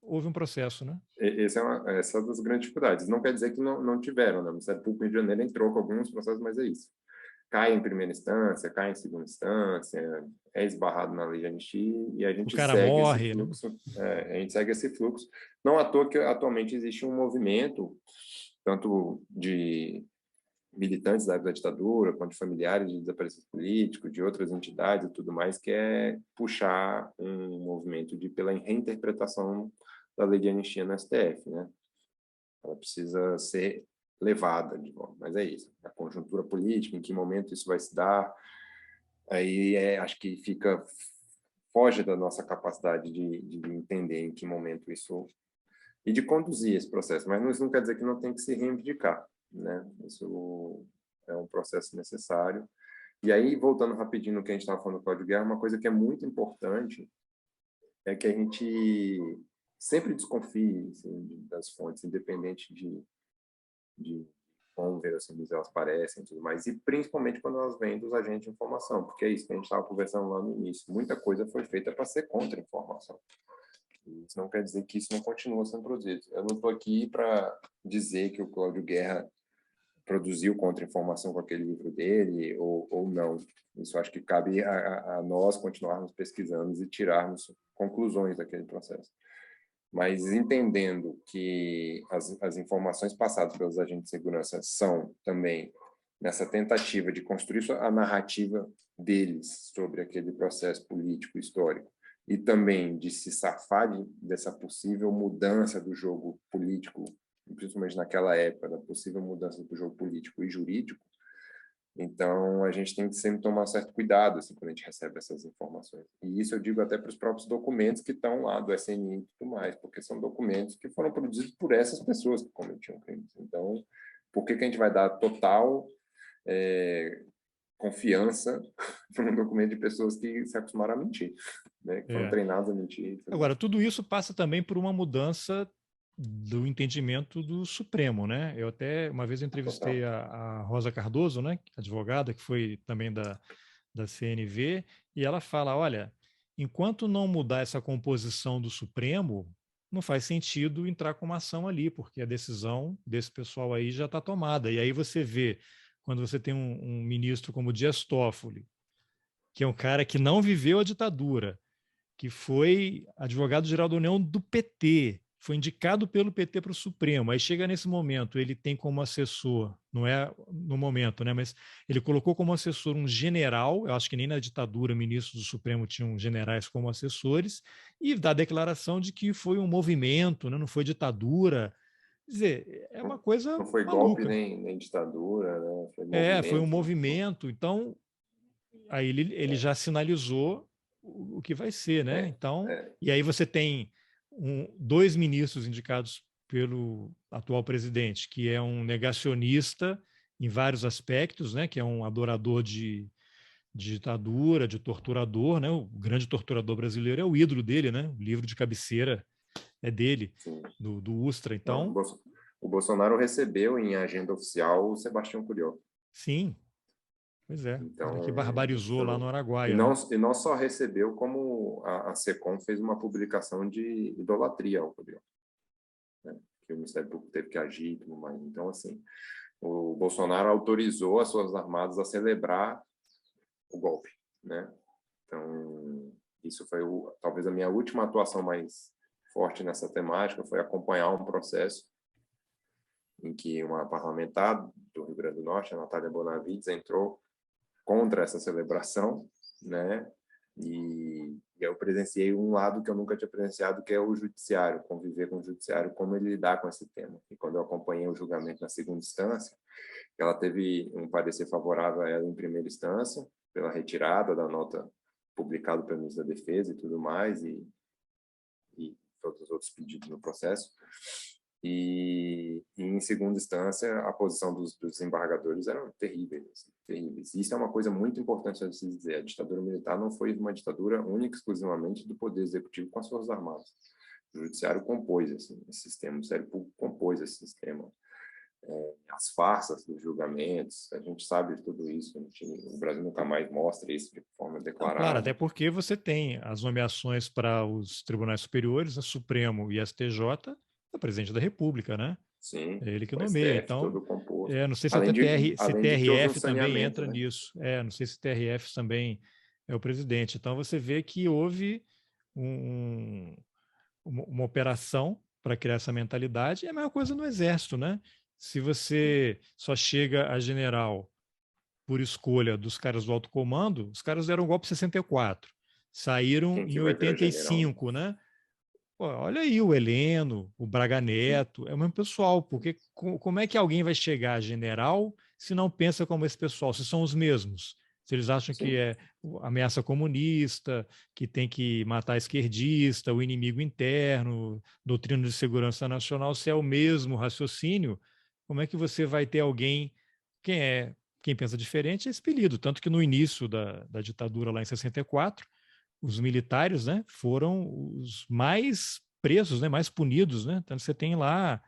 houve um processo, né? Essa é uma das grandes dificuldades. Não quer dizer que não tiveram, né? O Ministério Público do Rio de Janeiro entrou com alguns processos, mas é isso. Cai em primeira instância, cai em segunda instância, é esbarrado na lei de anistia e a O gente cara segue esse morre, né? fluxo. A gente segue esse fluxo. Não à toa que atualmente existe um movimento, tanto de militantes da ditadura, quanto de familiares de desaparecidos políticos, de outras entidades e tudo mais, que é puxar um movimento pela reinterpretação da lei de anistia no STF, né? Ela precisa ser levada de volta, mas é isso. A conjuntura política, em que momento isso vai se dar, aí acho que foge da nossa capacidade de entender em que momento isso e de conduzir esse processo, mas isso não quer dizer que não tem que se reivindicar, né? Isso é um processo necessário. E aí, voltando rapidinho no que a gente estava falando do Código de Guerra, uma coisa que é muito importante é que a gente sempre desconfie assim, das fontes, independente de quão verossímeis elas parecem e tudo mais, e principalmente quando elas vêm dos agentes de informação, porque é isso que a gente estava conversando lá no início. Muita coisa foi feita para ser contra-informação. Isso não quer dizer que isso não continua sendo produzido. Eu não estou aqui para dizer que o Cláudio Guerra produziu contra-informação com aquele livro dele ou não. Isso acho que cabe a nós continuarmos pesquisando e tirarmos conclusões daquele processo. Mas entendendo que as informações passadas pelos agentes de segurança são também nessa tentativa de construir a narrativa deles sobre aquele processo político histórico e também de se safar dessa possível mudança do jogo político, principalmente naquela época, da possível mudança do jogo político e jurídico. Então, a gente tem que sempre tomar certo cuidado assim, quando a gente recebe essas informações. E isso eu digo até para os próprios documentos que estão lá do SNI e tudo mais, porque são documentos que foram produzidos por essas pessoas que cometiam crimes. Então, por que a gente vai dar total confiança para um documento de pessoas que se acostumaram a mentir, né? Que foram É. treinados a mentir. Agora, tudo isso passa também por uma mudança do entendimento do Supremo, né? Eu até uma vez entrevistei Total. a Rosa Cardoso, né, advogada, que foi também da CNV, e ela fala, olha, enquanto não mudar essa composição do Supremo, não faz sentido entrar com uma ação ali, porque a decisão desse pessoal aí já está tomada. E aí você vê, quando você tem um ministro como Dias Toffoli, que é um cara que não viveu a ditadura, que foi advogado-geral da União do PT, foi indicado pelo PT para o Supremo. Aí chega nesse momento, ele tem como assessor, não é no momento, né, mas ele colocou como assessor um general, eu acho que nem na ditadura ministros do Supremo tinham generais como assessores, e dá a declaração de que foi um movimento, né, não foi ditadura. Quer dizer, é uma coisa Não foi golpe maluca. nem ditadura, né? Foi Foi um movimento. movimento, então aí ele já sinalizou o que vai ser, né? É, Então, é, e aí você tem dois ministros indicados pelo atual presidente, que é um negacionista em vários aspectos, né? Que é um adorador de ditadura, de torturador, né? O grande torturador brasileiro é o ídolo dele, né? O livro de cabeceira é dele, sim. do Ustra. Não, Então, o Bolsonaro recebeu em agenda oficial o Sebastião Curió. sim, pois é. Ele que Então, barbarizou lá no e Araguaia, não, né? e não só recebeu, como a SECOM fez uma publicação de idolatria ao Curió, né? Que o Ministério Público teve que agir e tudo mais. Então, assim, o Bolsonaro autorizou as suas armadas a celebrar o golpe, né? Então, isso foi talvez a minha última atuação mais forte nessa temática, foi acompanhar um processo em que uma parlamentar do Rio Grande do Norte, a Natália Bonavides, entrou contra essa celebração, né? E eu presenciei um lado que eu nunca tinha presenciado, que é o judiciário, conviver com o judiciário, como ele lidar com esse tema. E quando eu acompanhei o julgamento na segunda instância, ela teve um parecer favorável a ela em primeira instância, pela retirada da nota publicada pelo ministro da Defesa e tudo mais, e todos os outros pedidos no processo. E em segunda instância, a posição dos desembargadores era terríveis, assim, terríveis. Isso é uma coisa muito importante a se dizer. A ditadura militar não foi uma ditadura única exclusivamente do Poder Executivo com as Forças Armadas. O Judiciário compôs esse sistema, o Ministério Público compôs esse sistema. As farsas dos julgamentos, a gente sabe de tudo isso, o Brasil nunca mais mostra isso de forma Não, claro, declarada. até porque você tem as nomeações para os tribunais superiores, a Supremo e STJ, do presidente da República, né? Sim, É ele que o nomeia. STF Então, todo composto. não sei se Além até de, se além de que houve um TRF também saneamento, entra né? nisso. Não sei se TRF também é o presidente. Então, você vê que houve um, uma operação para criar essa mentalidade. É a mesma coisa no Exército, né? Se você só chega a general por escolha dos caras do alto comando, os caras deram um golpe em 64, saíram Quem em que vai virar general, né? 85, né? Pô, olha aí o Heleno, o Braga Sim, Neto, é o mesmo pessoal, porque como é que alguém vai chegar a general se não pensa como esse pessoal, se são os mesmos? Se eles acham que sim. é ameaça comunista, que tem que matar esquerdista, o inimigo interno, doutrina de segurança nacional, se é o mesmo raciocínio, como é que você vai ter alguém, quem pensa diferente é expelido. Tanto que no início da ditadura lá em 64, os militares, né, foram os mais presos, né, mais punidos, né? Então você tem lá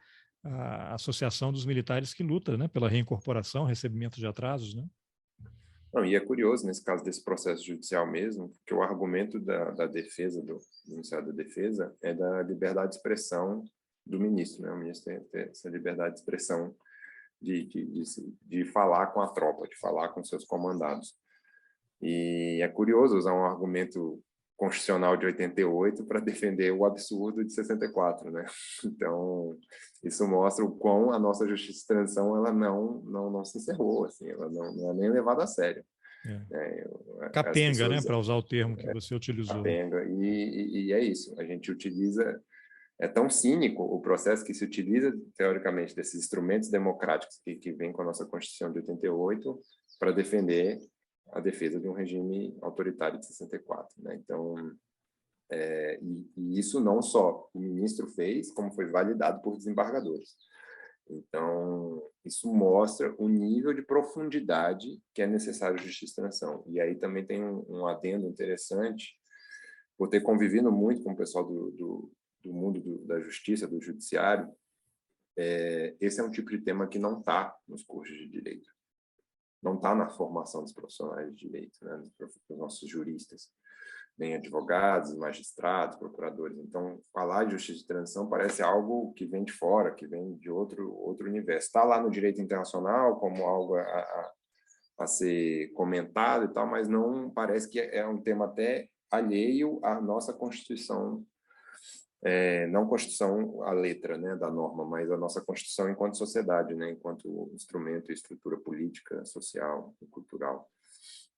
a Associação dos Militares que luta, né, pela reincorporação, recebimento de atrasos, né? Não, e é curioso, nesse caso desse processo judicial mesmo, que o argumento da defesa, do Ministério da Defesa, é da liberdade de expressão do ministro, né? O ministro tem essa liberdade de expressão de falar com a tropa, de falar com seus comandados. E é curioso usar um argumento constitucional de 88 para defender o absurdo de 64, né? Então, isso mostra o quão a nossa justiça de transição ela não se encerrou, assim, ela não é nem levada a sério. É. Né? As Capenga, né, pessoas para usar o termo que você utilizou. apenga, e é isso, a gente utiliza, é tão cínico o processo que se utiliza, teoricamente, desses instrumentos democráticos que vem com a nossa Constituição de 88 para defender a defesa de um regime autoritário de 64, né? Então, e isso não só o ministro fez, como foi validado por desembargadores. Então, isso mostra o nível de profundidade que é necessário à justiça de transição. E aí também tem um adendo interessante, por ter convivido muito com o pessoal do mundo da justiça, do judiciário, esse é um tipo de tema que não está nos cursos de direito, não está na formação dos profissionais de direito, né, dos nossos juristas, nem advogados, magistrados, procuradores. Então, falar de justiça de transição parece algo que vem de fora, que vem de outro universo. Está lá no direito internacional como algo a a ser comentado e tal, mas não parece que é um tema até alheio à nossa Constituição, não Constituição, a letra, né, da norma, mas a nossa Constituição enquanto sociedade, né, enquanto instrumento e estrutura política, social e cultural.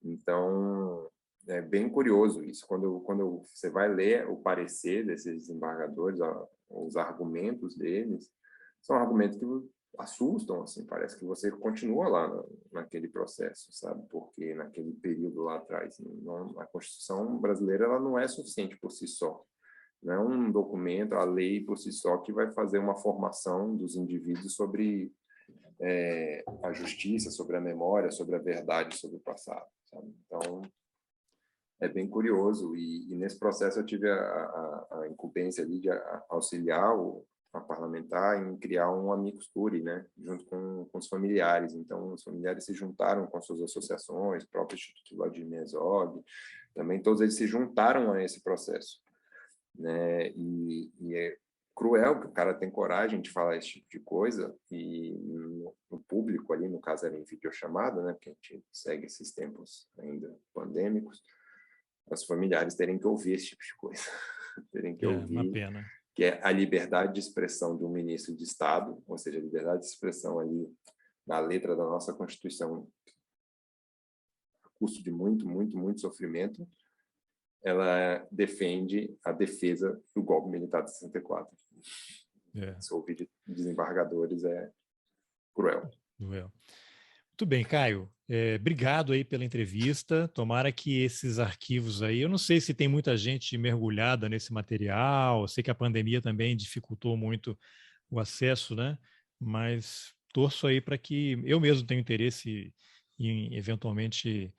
Então, é bem curioso isso. Quando você vai ler o parecer desses desembargadores, os argumentos deles, são argumentos que assustam, assim, parece que você continua lá naquele processo, sabe? Porque naquele período lá atrás, a Constituição brasileira ela não é suficiente por si só. Não é um documento, a lei por si só, que vai fazer uma formação dos indivíduos sobre a justiça, sobre a memória, sobre a verdade, sobre o passado, sabe? Então, é bem curioso. E nesse processo eu tive a incumbência ali de auxiliar a parlamentar em criar um amicus curiae, né, junto com os familiares. Então, os familiares se juntaram com suas associações, o próprio Instituto Vladimir Herzog, também todos eles se juntaram a esse processo, né? E é cruel que o cara tem coragem de falar esse tipo de coisa e no público ali, no caso era em videochamada, né, porque a gente segue esses tempos ainda pandêmicos, os familiares terem que ouvir esse tipo de coisa, terem que Uma ouvir pena. que é a liberdade de expressão de um ministro de Estado, ou seja, a liberdade de expressão ali na letra da nossa Constituição, a custo de muito, muito, muito sofrimento, ela defende a defesa do golpe militar de 64. Se ouvir de desembargadores é cruel. Muito bem, Caio. Obrigado aí pela entrevista. Tomara que esses arquivos aí, eu não sei se tem muita gente mergulhada nesse material, eu sei que a pandemia também dificultou muito o acesso, né? Mas torço aí para que eu mesmo tenha interesse em eventualmente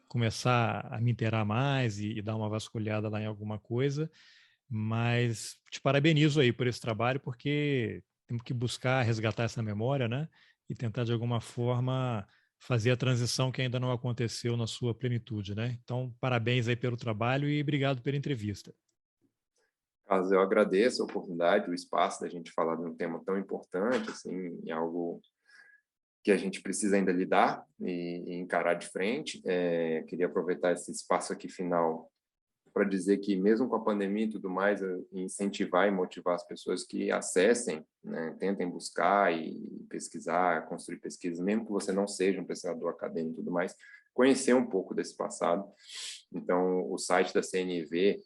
começar a me inteirar mais e dar uma vasculhada lá em alguma coisa. Mas te parabenizo aí por esse trabalho, porque temos que buscar resgatar essa memória, né? E tentar, de alguma forma, fazer a transição que ainda não aconteceu na sua plenitude, né? Então, parabéns aí pelo trabalho e obrigado pela entrevista. Carlos, eu agradeço a oportunidade, o espaço da gente falar de um tema tão importante, assim, em algo que a gente precisa ainda lidar e encarar de frente. Queria aproveitar esse espaço aqui final para dizer que, mesmo com a pandemia e tudo mais, incentivar e motivar as pessoas que acessem, né, tentem buscar e pesquisar, construir pesquisas, mesmo que você não seja um pesquisador acadêmico e tudo mais, conhecer um pouco desse passado. Então, o site da CNV,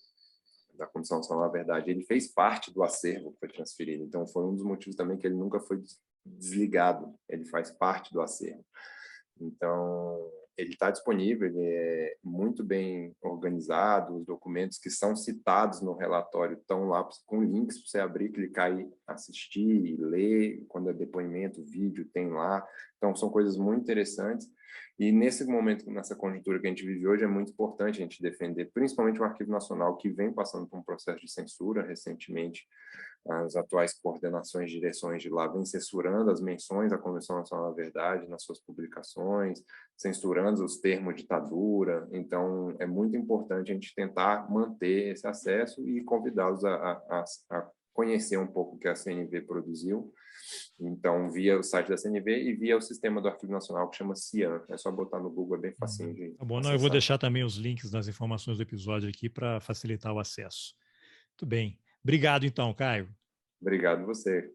da Comissão Nacional da Verdade, ele fez parte do acervo que foi transferido. Então, foi um dos motivos também que ele nunca foi desligado, ele faz parte do acervo. Então, ele está disponível, ele é muito bem organizado, os documentos que são citados no relatório estão lá com links para você abrir, clicar e assistir e ler, quando é depoimento, vídeo, tem lá. Então, são coisas muito interessantes. E nesse momento, nessa conjuntura que a gente vive hoje, é muito importante a gente defender, principalmente o Arquivo Nacional, que vem passando por um processo de censura recentemente. As atuais coordenações, direções de lá vêm censurando as menções à Comissão Nacional da Verdade nas suas publicações, censurando os termos ditadura. Então, é muito importante a gente tentar manter esse acesso e convidá-los a conhecer um pouco o que a CNV produziu. Então, via o site da CNV e via o sistema do Arquivo Nacional, que chama CIAN. É só botar no Google, é bem facinho de Tá bom, não, eu vou acessar. deixar também os links nas informações do episódio aqui para facilitar o acesso. Muito bem. Obrigado, então, Caio. Obrigado você.